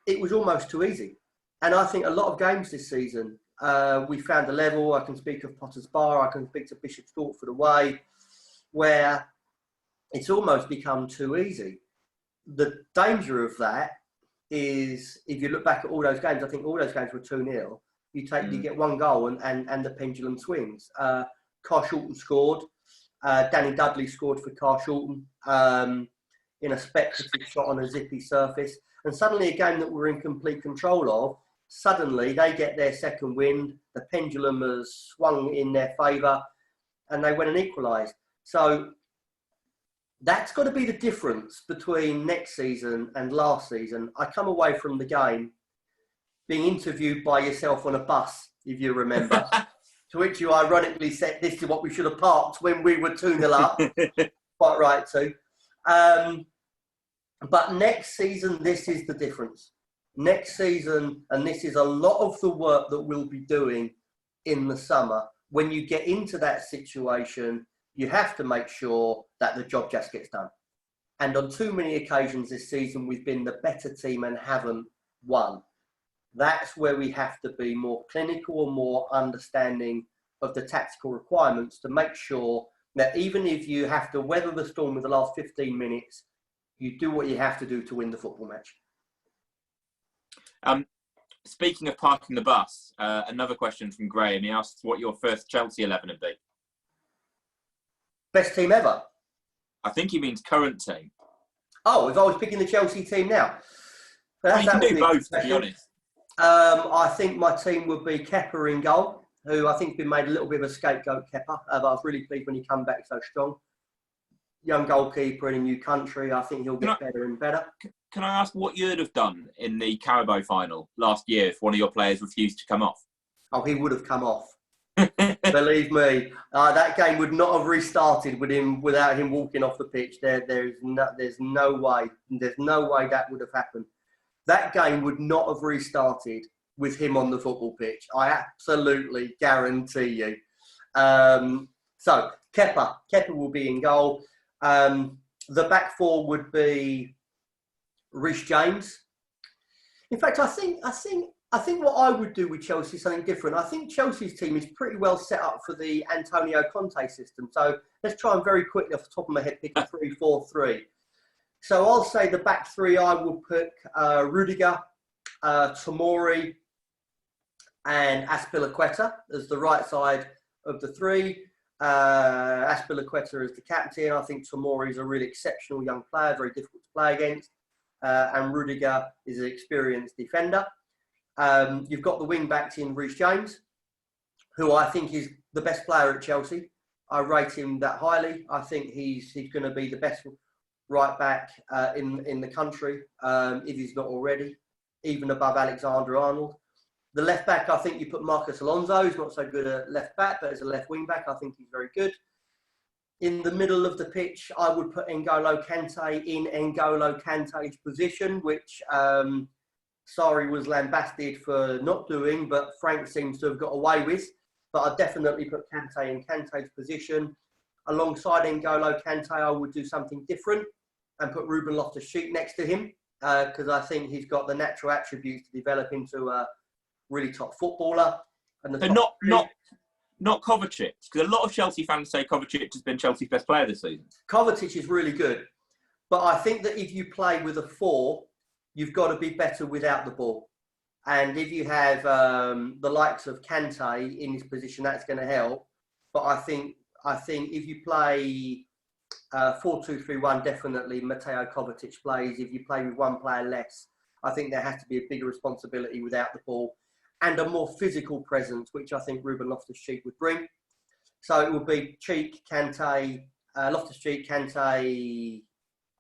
it was almost too easy. And I think a lot of games this season, we found a level. I can speak of Potter's Bar, I can speak to Bishop's Stortford away, where it's almost become too easy. The danger of that is, if you look back at all those games, I think all those games were 2-0. You get one goal and the pendulum swings. Carshalton scored. Danny Dudley scored for Carshalton in a speculative shot on a zippy surface. And suddenly a game that we're in complete control of, suddenly they get their second wind, the pendulum has swung in their favour, and they went and equalised. So that's got to be the difference between next season and last season. I come away from the game being interviewed by yourself on a bus, if you remember, to which you ironically said, this is what we should have parked when we were 2-0 up. Quite right too. But next season, this is the difference. Next season, and this is a lot of the work that we'll be doing in the summer, when you get into that situation, you have to make sure that the job just gets done. And on too many occasions this season, we've been the better team and haven't won. That's where we have to be more clinical and more understanding of the tactical requirements to make sure that even if you have to weather the storm with the last 15 minutes, you do what you have to do to win the football match. Speaking of parking the bus, another question from Graham. He asks what your first Chelsea 11 would be. Best team ever. I think he means current team. Oh, if I was picking the Chelsea team now. Well, you can do both, to be honest. I think my team would be Kepa in goal, who I think has been made a little bit of a scapegoat, Kepa. But I was really pleased when he came back so strong. Young goalkeeper in a new country. I think he'll get better and better. Can I ask what you'd have done in the Carabao final last year if one of your players refused to come off? Oh, he would have come off. Believe me, that game would not have restarted without him walking off the pitch. There's no way that would have happened. That game would not have restarted with him on the football pitch. I absolutely guarantee you. So Kepa will be in goal. The back four would be Reece James. In fact, I think what I would do with Chelsea is something different. I think Chelsea's team is pretty well set up for the Antonio Conte system. So let's try and very quickly off the top of my head pick a 3-4-3. So I'll say the back three, I will pick Rudiger, Tomori and Azpilicueta as the right side of the three. Aspilicueta as the captain. I think Tomori is a really exceptional young player, very difficult to play against. And Rudiger is an experienced defender. You've got the wing backs in Reece James, who I think is the best player at Chelsea. I rate him that highly. I think he's going to be the best right back in the country, if he's not already, even above Alexander-Arnold. The left back, I think you put Marcus Alonso. He's not so good at left back, but as a left wing back, I think he's very good. In the middle of the pitch, I would put N'Golo Kante in N'Golo Kante's position, which Sarri was lambasted for not doing, but Frank seems to have got away with. But I'd definitely put Kante in Kante's position. Alongside N'Golo Kante, I would do something different and put Ruben Loftus-Cheek next to him, because I think he's got the natural attributes to develop into a really top footballer. And not Kovacic, because a lot of Chelsea fans say Kovacic has been Chelsea's best player this season. Kovacic is really good, but I think that if you play with a 4, you've got to be better without the ball. And if you have the likes of Kante in his position, that's going to help. But I think if you play 4-2-3-1, definitely Mateo Kovacic plays. If you play with one player less, I think there has to be a bigger responsibility without the ball and a more physical presence, which I think Ruben Loftus-Cheek would bring. So it would be Cheek, Kante, Loftus-Cheek, Kante,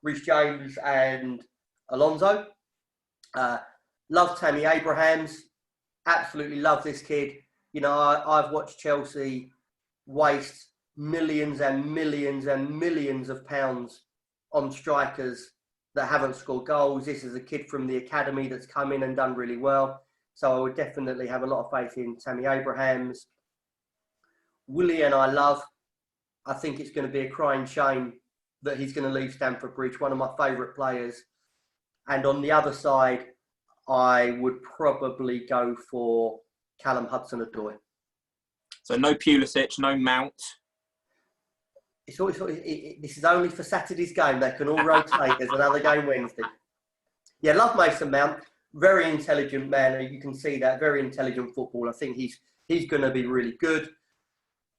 Reece James and Alonso. Love Tammy Abrahams. Absolutely love this kid. You know, I've watched Chelsea waste millions and millions and millions of pounds on strikers that haven't scored goals. This is a kid from the academy that's come in and done really well. So I would definitely have a lot of faith in Tammy Abrahams. Willian I love. I think it's going to be a crying shame that he's going to leave Stamford Bridge, one of my favourite players. And on the other side, I would probably go for Callum Hudson-Odoi. So no Pulisic, no Mount. This is only for Saturday's game. They can all rotate. There's another game Wednesday. Yeah, love Mason Mount. Very intelligent man. You can see that. Very intelligent footballer. I think he's going to be really good.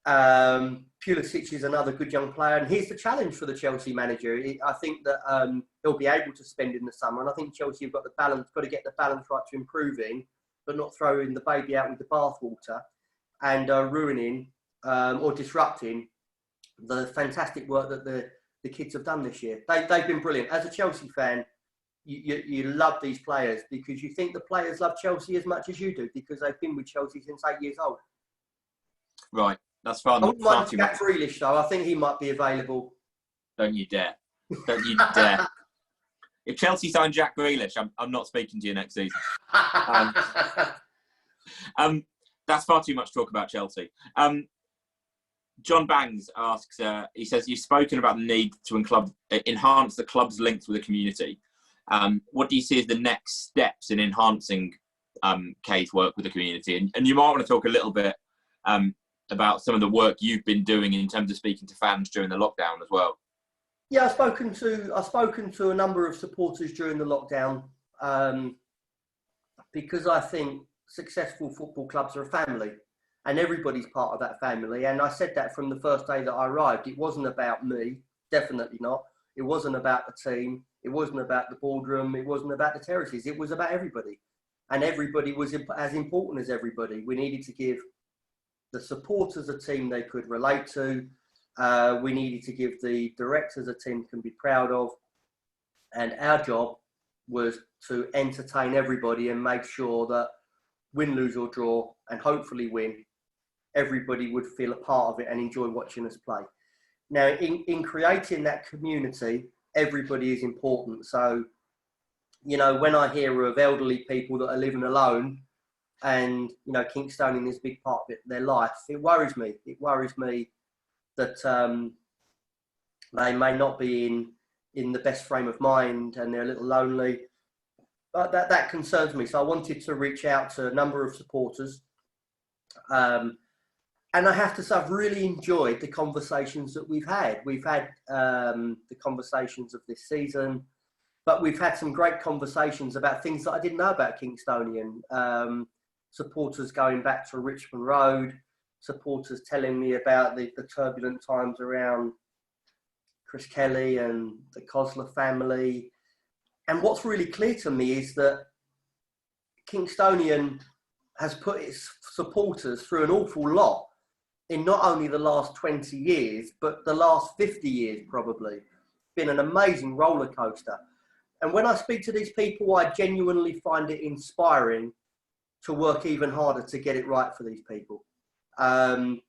Pulisic is another good young player. And here's the challenge for the Chelsea manager. I think that he'll be able to spend in the summer. And I think Chelsea have got to get the balance right to improving, but not throwing the baby out with the bathwater and ruining or disrupting the fantastic work that the kids have done this year. They've been brilliant. As a Chelsea fan, you love these players because you think the players love Chelsea as much as you do because they've been with Chelsea since 8 years old. Right, that's fun. I wouldn't mind Jack Grealish, though. I think he might be available. Don't you dare. Don't you dare. If Chelsea sign Jack Grealish, I'm not speaking to you next season. That's far too much talk about Chelsea. John Bangs asks, he says, you've spoken about the need to enhance the club's links with the community. What do you see as the next steps in enhancing Kay's work with the community? And you might want to talk a little bit about some of the work you've been doing in terms of speaking to fans during the lockdown as well. Yeah, I've spoken to a number of supporters during the lockdown because I think successful football clubs are a family. And everybody's part of that family. And I said that from the first day that I arrived. It wasn't about me, definitely not. It wasn't about the team. It wasn't about the boardroom. It wasn't about the terraces. It was about everybody. And everybody was as important as everybody. We needed to give the supporters a team they could relate to. We needed to give the directors a team they can be proud of. And our job was to entertain everybody and make sure that win, lose or draw, and hopefully win, everybody would feel a part of it and enjoy watching us play. Now, in creating that community, everybody is important. So, you know, when I hear of elderly people that are living alone and, you know, Kingstonian is a big part of their life, it worries me. It worries me that they may not be in the best frame of mind and they're a little lonely. But that concerns me. So I wanted to reach out to a number of supporters. And I have to say, I've really enjoyed the conversations that we've had. We've had the conversations of this season, but we've had some great conversations about things that I didn't know about Kingstonian. Supporters going back to Richmond Road, supporters telling me about the turbulent times around Chris Kelly and the Cosler family. And what's really clear to me is that Kingstonian has put its supporters through an awful lot in not only the last 20 years, but the last 50 years probably. Been an amazing roller coaster. And when I speak to these people, I genuinely find it inspiring to work even harder to get it right for these people. And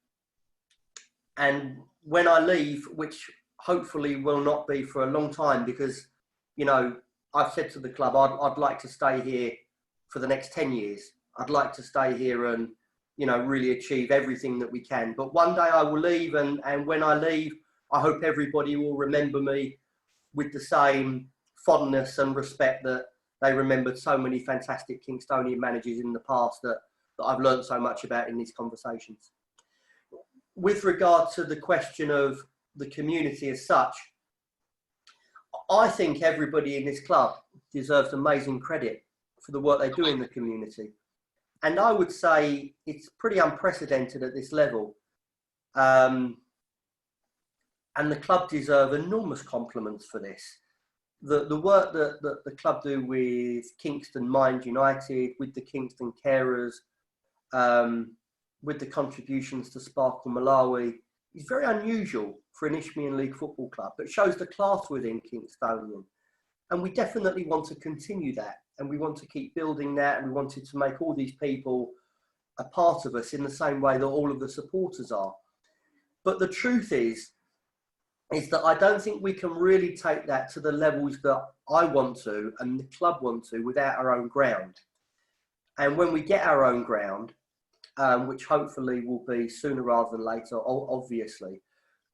when I leave, which hopefully will not be for a long time, because, you know, I've said to the club, I'd like to stay here for the next 10 years. I'd like to stay here and, you know, really achieve everything that we can. But one day I will leave, and when I leave, I hope everybody will remember me with the same fondness and respect that they remembered so many fantastic Kingstonian managers in the past that I've learned so much about in these conversations. With regard to the question of the community as such, I think everybody in this club deserves amazing credit for the work they do in the community. And I would say it's pretty unprecedented at this level. And the club deserve enormous compliments for this. The work that the club do with Kingston Mind United, with the Kingston Carers, with the contributions to Sparkle Malawi, is very unusual for an Isthmian League football club, but shows the class within Kingstonian. And we definitely want to continue that, and we want to keep building that, and we wanted to make all these people a part of us in the same way that all of the supporters are. But the truth is that I don't think we can really take that to the levels that I want to and the club want to without our own ground. And when we get our own ground, which hopefully will be sooner rather than later, obviously,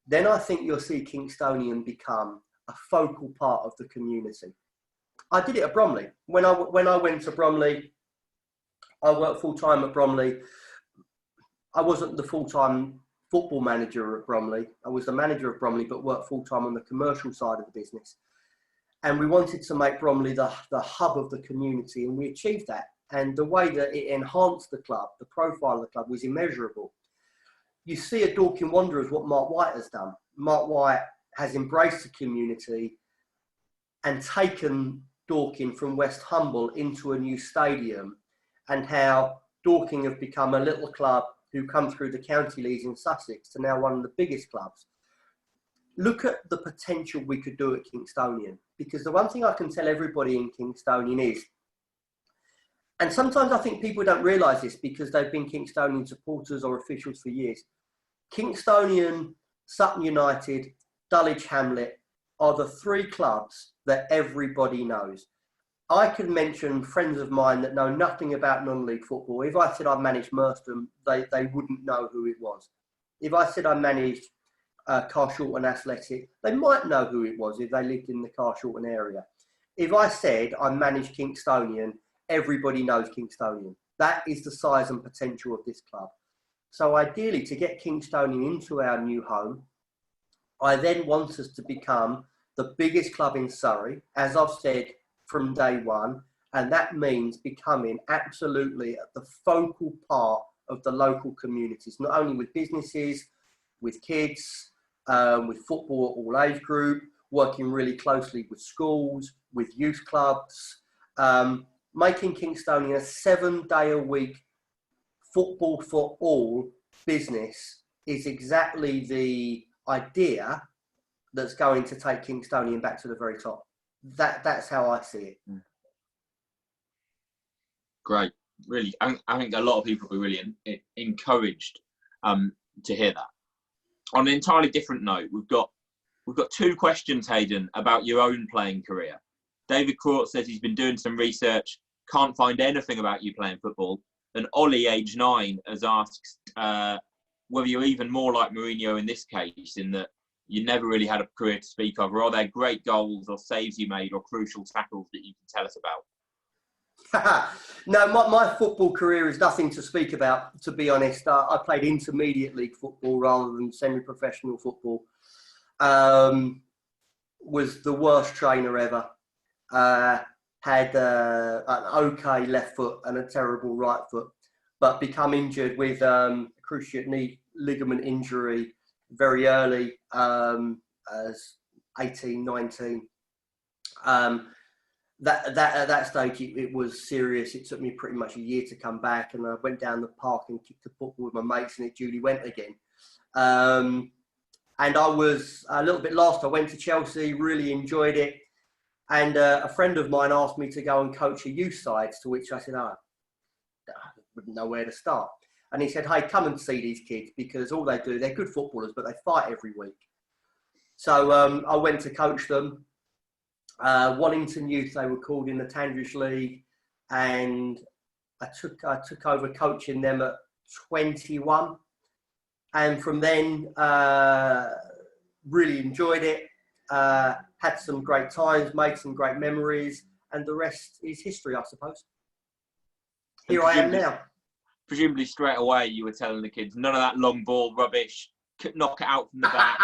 then I think you'll see Kingstonian become a focal part of the community. I did it at Bromley. When I went to Bromley, I worked full-time at Bromley. I wasn't the full-time football manager at Bromley. I was the manager of Bromley, but worked full-time on the commercial side of the business. And we wanted to make Bromley the hub of the community, and we achieved that. And the way that it enhanced the club, the profile of the club, was immeasurable. You see at Dorking Wanderers what Mark White has done. Mark White has embraced the community and taken Dorking from West Humble into a new stadium, and how Dorking have become a little club who come through the county leagues in Sussex to now one of the biggest clubs. Look at the potential we could do at Kingstonian, because the one thing I can tell everybody in Kingstonian is, and sometimes I think people don't realise this because they've been Kingstonian supporters or officials for years, Kingstonian, Sutton United, Dulwich Hamlet are the three clubs that everybody knows. I can mention friends of mine that know nothing about non-league football. If I said I managed Merstham, they wouldn't know who it was. If I said I managed Carshalton Athletic, they might know who it was if they lived in the Carshalton area. If I said I managed Kingstonian, everybody knows Kingstonian. That is the size and potential of this club. So ideally, to get Kingstonian into our new home, I then want us to become the biggest club in Surrey, as I've said from day one, and that means becoming absolutely at the focal part of the local communities, not only with businesses, with kids, with football at all age group, working really closely with schools, with youth clubs, making Kingstonian a 7-day-a-week football for all business is exactly the idea that's going to take Kingstonian back to the very top. That's how I see it. Great, really. I think a lot of people will be really encouraged to hear that. On an entirely different note, we've got 2 questions, Hayden, about your own playing career. David Court says he's been doing some research, can't find anything about you playing football. And Ollie, age 9, has asked whether you're even more like Mourinho in this case, in that you never really had a career to speak of, or are there great goals or saves you made or crucial tackles that you can tell us about? No, my football career is nothing to speak about, to be honest. I played intermediate league football rather than semi-professional football. Was the worst trainer ever. Had an okay left foot and a terrible right foot. but become injured with cruciate knee ligament injury very early, as 18, 19. At that stage, it was serious. It took me pretty much a year to come back, and I went down the park and kicked a football with my mates, and it duly went again. And I was a little bit lost. I went to Chelsea, really enjoyed it, and a friend of mine asked me to go and coach a youth side, to which I said, I wouldn't know where to start. And he said, hey, come and see these kids, because all they do, they're good footballers, but they fight every week. So I went to coach them. Wallington Youth, they were called, in the Tandridge League, and I took over coaching them at 21, and from then really enjoyed it. Had some great times, made some great memories, and the rest is history, I suppose. Here I am now. Presumably straight away you were telling the kids, none of that long ball rubbish, knock it out from the back.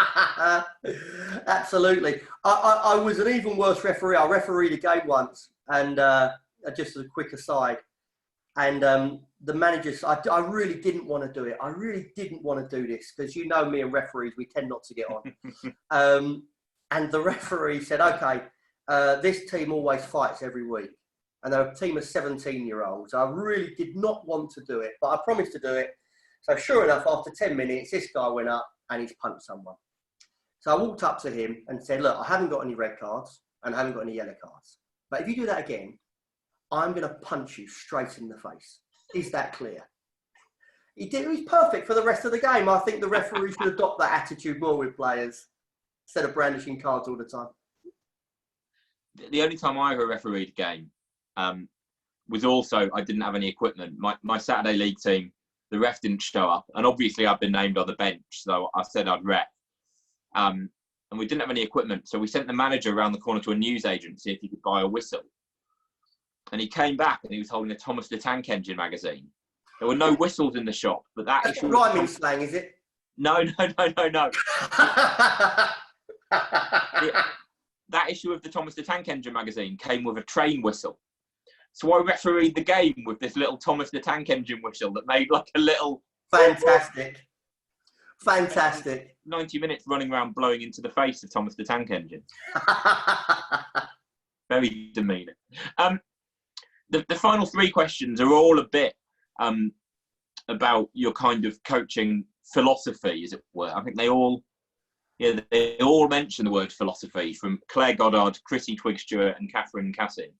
Absolutely. I was an even worse referee. I refereed a game once, and just as a quick aside, and the managers, I really didn't want to do it. I really didn't want to do this, because you know me and referees, we tend not to get on. And the referee said, okay, this team always fights every week. And they're a team of 17-year-olds. I really did not want to do it, but I promised to do it. So sure enough, after 10 minutes, this guy went up and he's punched someone. So I walked up to him and said, look, I haven't got any red cards and I haven't got any yellow cards. But if you do that again, I'm going to punch you straight in the face. Is that clear? He was perfect for the rest of the game. I think the referee should adopt that attitude more with players, instead of brandishing cards all the time. The only time I ever refereed a game was also, I didn't have any equipment. My Saturday league team, the ref didn't show up, and obviously I'd been named on the bench, so I said I'd ref. And we didn't have any equipment, so we sent the manager around the corner to a newsagent to see if he could buy a whistle. And he came back and he was holding a Thomas the Tank Engine magazine. There were no whistles in the shop, but that That's issue... rhyming slang, is it? No. That issue of the Thomas the Tank Engine magazine came with a train whistle. So I refereed the game with this little Thomas the Tank Engine whistle that made like a little... Fantastic. Fantastic. 90 minutes running around blowing into the face of Thomas the Tank Engine. Very demeaning. The final three questions are all a bit about your kind of coaching philosophy, as it were. I think they all mention the word philosophy, from Claire Goddard, Chrissy Twig-Stewart and Catherine Cassin.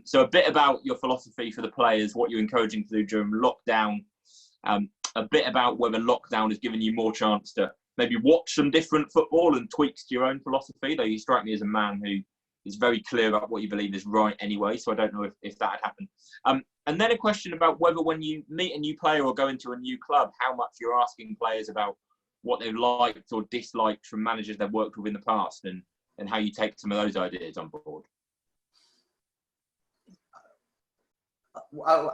So a bit about your philosophy for the players, what you're encouraging to do during lockdown, a bit about whether lockdown has given you more chance to maybe watch some different football and tweaks to your own philosophy, though you strike me as a man who is very clear about what you believe is right anyway, so I don't know if that had happened. And then a question about whether when you meet a new player or go into a new club, how much you're asking players about what they've liked or disliked from managers they've worked with in the past, and how you take some of those ideas on board.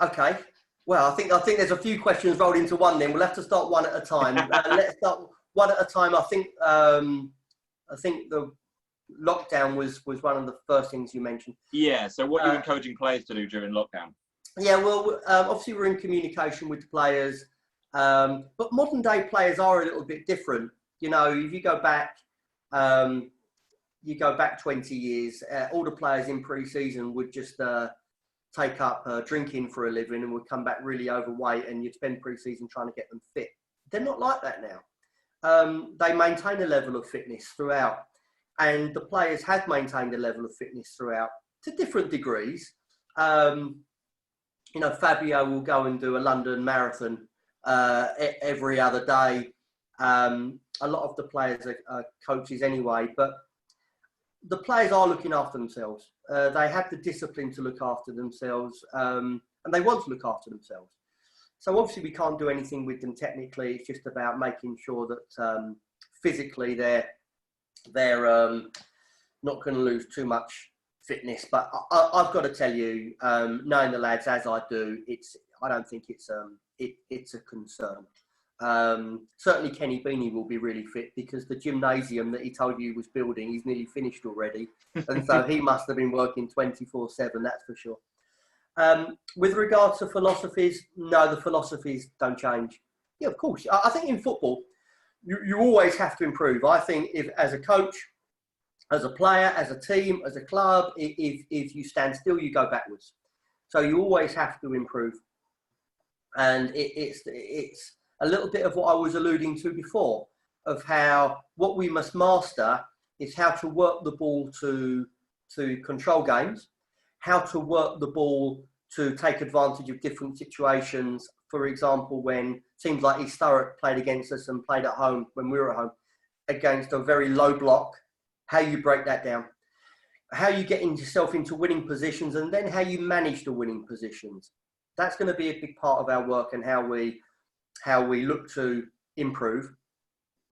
Okay. Well, I think there's a few questions rolled into one. Then we'll have to start one at a time. Let's start one at a time. I think the lockdown was one of the first things you mentioned. Yeah. So what are you encouraging players to do during lockdown? Yeah. Well, obviously we're in communication with the players, but modern day players are a little bit different. You know, if you go back 20 years, all the players in pre-season would just take up drinking for a living and would come back really overweight, and you'd spend pre-season trying to get them fit. They're not like that now. They maintain a level of fitness throughout, and the players have maintained a level of fitness throughout to different degrees. You know, Fabio will go and do a London marathon every other day. A lot of the players are coaches anyway, but the players are looking after themselves. They have the discipline to look after themselves, and they want to look after themselves. So obviously we can't do anything with them technically. It's just about making sure that physically they're not going to lose too much fitness. But I've got to tell you, knowing the lads as I do, I don't think it's a concern. Certainly Kenny Beanie will be really fit, because the gymnasium that he told you he was building, he's nearly finished already. And so he must have been working 24/7, that's for sure. With regard to philosophies, no, the philosophies don't change. Yeah, of course. I think in football, you always have to improve. I think if, as a coach, as a player, as a team, as a club, if you stand still, you go backwards. So you always have to improve. And it's a little bit of what I was alluding to before, of how what we must master is how to work the ball to control games, how to work the ball to take advantage of different situations. For example, when teams like East Thurrock played against us and played at home, when we were at home, against a very low block, how you break that down, how you get yourself into winning positions, and then how you manage the winning positions. That's going to be a big part of our work, and how we look to improve,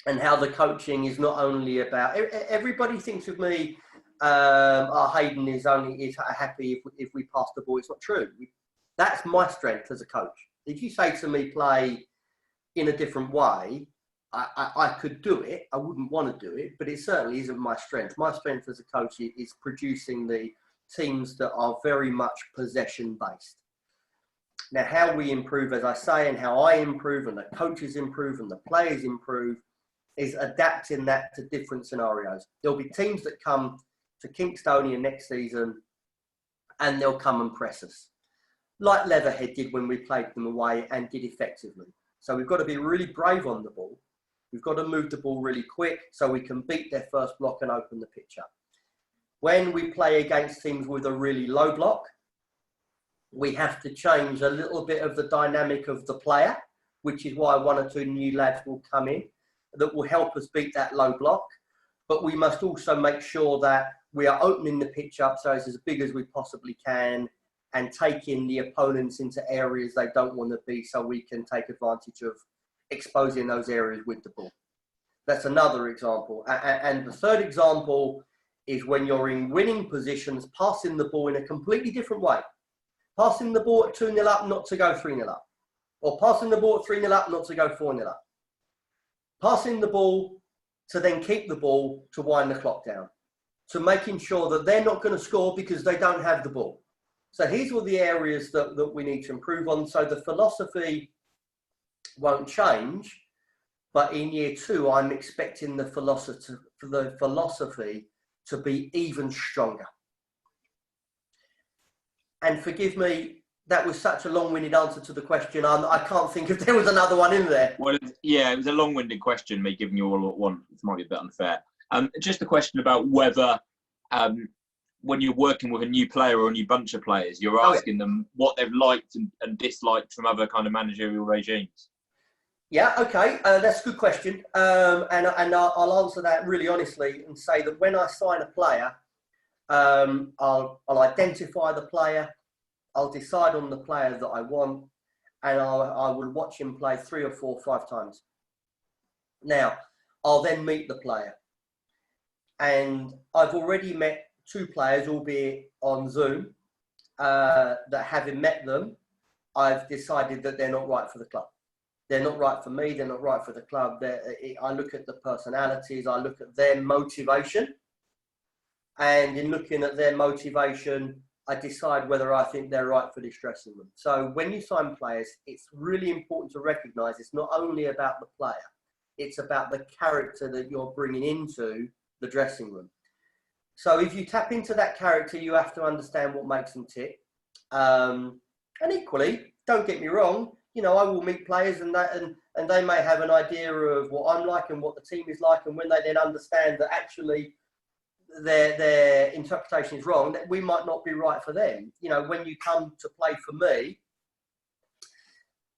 and how the coaching is not only about. Everybody thinks of me, Hayden is happy if we pass the ball. It's not true. That's my strength as a coach. If you say to me, play in a different way, I could do it. I wouldn't want to do it, but it certainly isn't my strength. My strength as a coach is producing the teams that are very much possession based. Now, how we improve, as I say, and how I improve, and the coaches improve, and the players improve, is adapting that to different scenarios. There'll be teams that come to Kingstonian next season, and they'll come and press us, like Leatherhead did when we played them away and did effectively. So we've got to be really brave on the ball. We've got to move the ball really quick so we can beat their first block and open the pitch up. When we play against teams with a really low block, we have to change a little bit of the dynamic of the player, which is why one or two new lads will come in that will help us beat that low block. But we must also make sure that we are opening the pitch up so it's as big as we possibly can, and taking the opponents into areas they don't want to be, so we can take advantage of exposing those areas with the ball. That's another example. And the third example is when you're in winning positions, passing the ball in a completely different way. Passing the ball at 2-0 up, not to go 3-0 up. Or passing the ball at 3-0 up, not to go 4-0 up. Passing the ball to then keep the ball to wind the clock down. To making sure that they're not going to score because they don't have the ball. So here's all the areas that we need to improve on. So the philosophy won't change, but in year 2, I'm expecting the philosophy to be even stronger. And forgive me, that was such a long-winded answer to the question. I can't think if there was another one in there. Well, yeah, it was a long-winded question, me giving you all at once. It might be a bit unfair. Just a question about whether, when you're working with a new player or a new bunch of players, you're asking them what they've liked and disliked from other kind of managerial regimes. Yeah, okay, that's a good question. And I'll answer that really honestly and say that when I sign a player, I'll identify the player, I'll decide on the player that I want, and I will watch him play 3 or 4 or 5 times. Now, I'll then meet the player. And I've already met 2 players, albeit on Zoom, that having met them, I've decided that they're not right for the club. They're not right for me, they're not right for the club. I look at the personalities, I look at their motivation. And in looking at their motivation, I decide whether I think they're right for this dressing room. So when you sign players, it's really important to recognise it's not only about the player, it's about the character that you're bringing into the dressing room. So if you tap into that character, you have to understand what makes them tick. And equally, don't get me wrong, you know, I will meet players and they may have an idea of what I'm like and what the team is like. And when they then understand that actually their interpretation is wrong, that we might not be right for them. You know, when you come to play for me,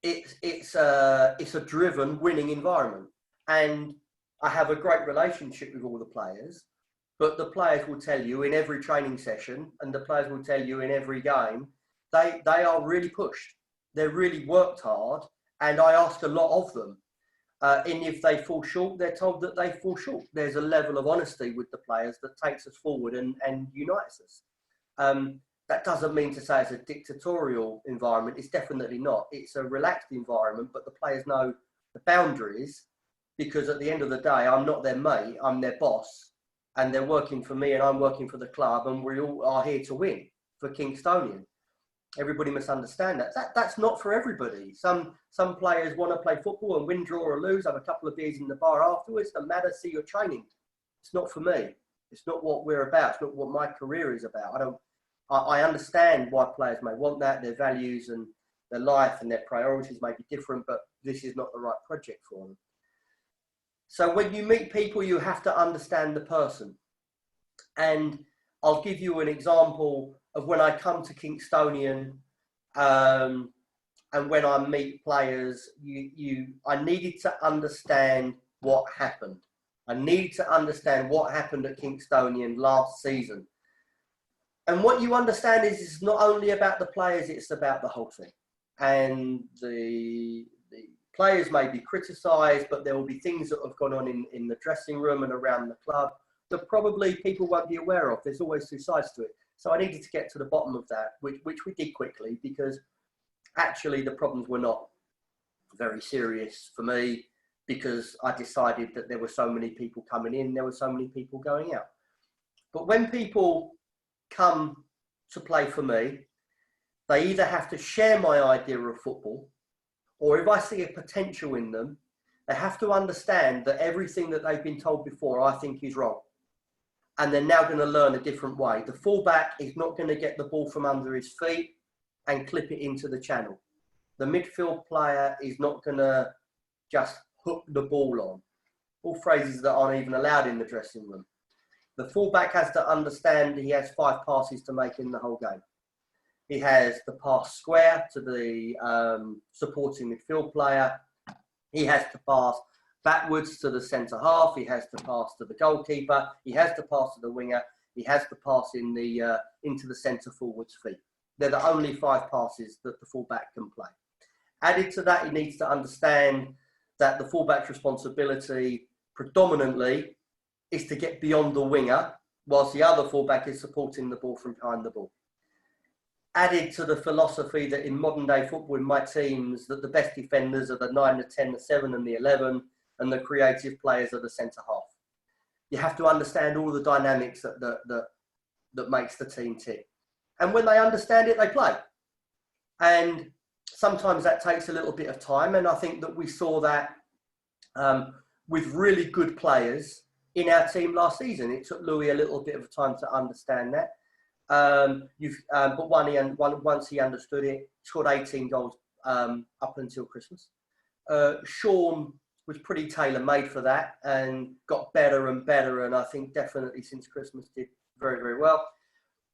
it's a driven winning environment. And I have a great relationship with all the players, but the players will tell you in every training session, and the players will tell you in every game, they are really pushed. They're really worked hard, and I ask a lot of them. And if they fall short, they're told that they fall short. There's a level of honesty with the players that takes us forward and unites us. That doesn't mean to say it's a dictatorial environment. It's definitely not. It's a relaxed environment, but the players know the boundaries, because at the end of the day, I'm not their mate, I'm their boss, and they're working for me and I'm working for the club, and we all are here to win for Kingstonian. Everybody must understand that's not for everybody. Some players want to play football and win, draw or lose, have a couple of beers in the bar afterwards. Doesn't matter, see your training. It's not for me. It's not what we're about. It's not what my career is about. I understand why players may want that. Their values and their life and their priorities may be different, but this is not the right project for them. So when you meet people, you have to understand the person. And I'll give you an example of when I come to Kingstonian and when I meet players, I needed to understand what happened. I needed to understand what happened at Kingstonian last season. And what you understand is it's not only about the players, it's about the whole thing. And the players may be criticised, but there will be things that have gone on in the dressing room and around the club that probably people won't be aware of. There's always two sides to it. So I needed to get to the bottom of that, which we did quickly, because actually the problems were not very serious for me, because I decided that there were so many people coming in, there were so many people going out. But when people come to play for me, they either have to share my idea of football, or if I see a potential in them, they have to understand that everything that they've been told before I think is wrong. And they're now going to learn a different way. The fullback is not going to get the ball from under his feet and clip it into the channel. The midfield player is not going to just hook the ball on. All phrases that aren't even allowed in the dressing room. The fullback has to understand he has 5 passes to make in the whole game. He has the pass square to the supporting midfield player. He has to pass backwards to the centre half. He has to pass to the goalkeeper. He has to pass to the winger. He has to pass into the centre forward's feet. They're the only 5 passes that the fullback can play. Added to that, he needs to understand that the fullback's responsibility predominantly is to get beyond the winger, whilst the other fullback is supporting the ball from behind the ball. Added to the philosophy that in modern day football, in my teams, that the best defenders are the 9, the 10, the 7 and the 11, and the creative players are the centre half. You have to understand all the dynamics that makes the team tick. And when they understand it, they play. And sometimes that takes a little bit of time. And I think that we saw that with really good players in our team last season. It took Louis a little bit of time to understand that. But once he understood it, scored 18 goals up until Christmas. Sean was pretty tailor-made for that and got better and better. And I think definitely since Christmas did very, very well.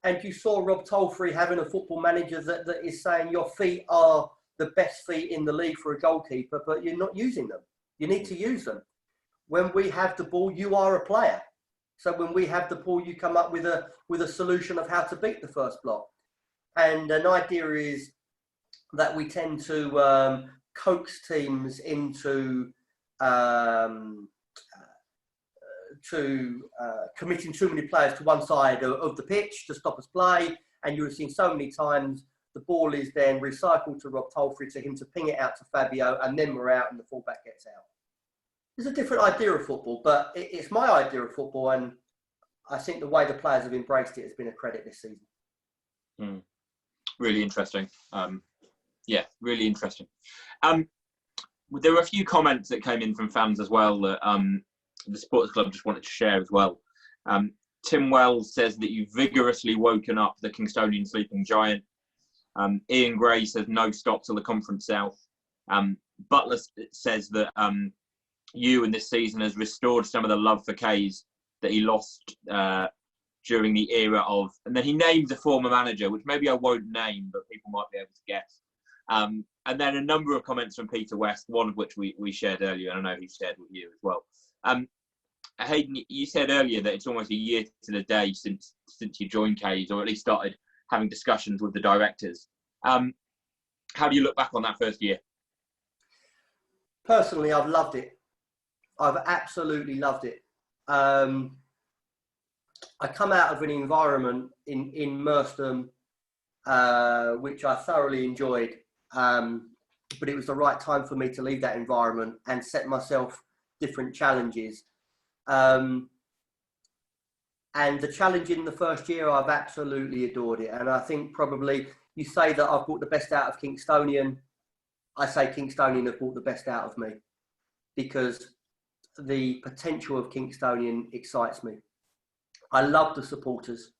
And you saw Rob Tolfrey having a football manager that is saying your feet are the best feet in the league for a goalkeeper, but you're not using them. You need to use them. When we have the ball, you are a player. So when we have the ball, you come up with a solution of how to beat the first block. And an idea is that we tend to coax teams into committing too many players to one side of the pitch to stop us play. And you have seen so many times the ball is then recycled to Rob Tolfrey, to him to ping it out to Fabio, and then we're out and the fullback gets out. It's a different idea of football, but it's my idea of football, and I think the way the players have embraced it has been a credit this season. Really interesting. Yeah, really interesting. There were a few comments that came in from fans as well that the Supporters Club just wanted to share as well. Tim Wells says that you've vigorously woken up the Kingstonian sleeping giant. Ian Gray says no stop till the Conference South. Butler says that you and this season has restored some of the love for Kays that he lost during the era of, and then he names a former manager, which maybe I won't name, but people might be able to guess. And then a number of comments from Peter West, one of which we shared earlier, and I know he shared with you as well. Hayden, you said earlier that it's almost a year to the day since you joined Kays, or at least started having discussions with the directors. How do you look back on that first year? Personally, I've loved it. I've absolutely loved it. I come out of an environment in Merstham, which I thoroughly enjoyed, but it was the right time for me to leave that environment and set myself different challenges. And the challenge in the first year, I've absolutely adored it. And I think probably you say that I've brought the best out of Kingstonian. I say Kingstonian have brought the best out of me, because the potential of Kingstonian excites me. I love the supporters.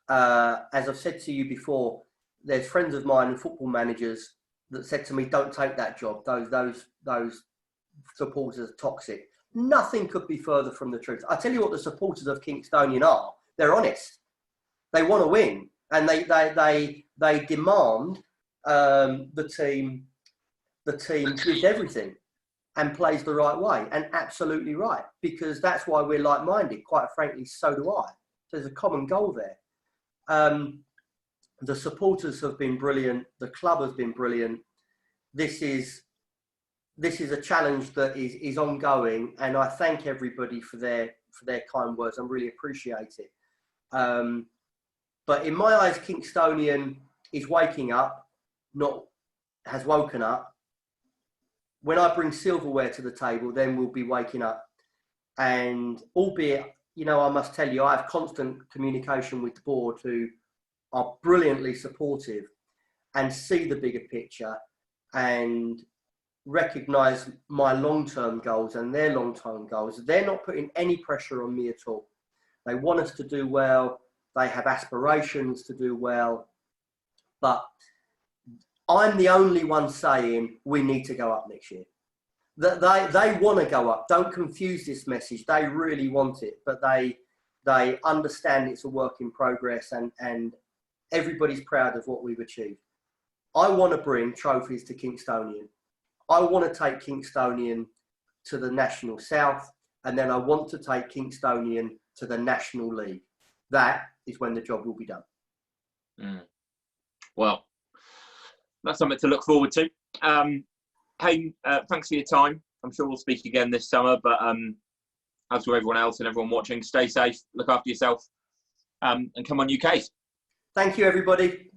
As I've said to you before, there's friends of mine and football managers that said to me, don't take that job. Those supporters are toxic. Nothing could be further from the truth. I tell you what the supporters of Kingstonian are. They're honest. They want to win, and they demand the team gives everything and plays the right way, and absolutely right, because that's why we're like-minded. Quite frankly, so do I. There's a common goal there. The supporters have been brilliant. The club has been brilliant. This is a challenge that is ongoing, and I thank everybody for their kind words. I really appreciate it. But in my eyes, Kingstonian is waking up, has woken up. When I bring silverware to the table, then we'll be waking up. And albeit, I must tell you, I have constant communication with the board, who are brilliantly supportive and see the bigger picture and recognise my long-term goals and their long-term goals. They're not putting any pressure on me at all. They want us to do well. They have aspirations to do well. But I'm the only one saying we need to go up next year. They want to go up. Don't confuse this message. They really want it, but they understand it's a work in progress, and everybody's proud of what we've achieved. I want to bring trophies to Kingstonian. I want to take Kingstonian to the National South, and then I want to take Kingstonian to the National League. That is when the job will be done. Well, that's something to look forward to. Hayden, thanks for your time. I'm sure we'll speak again this summer, but as for everyone else and everyone watching, stay safe, look after yourself, and come on, UK. Thank you, everybody.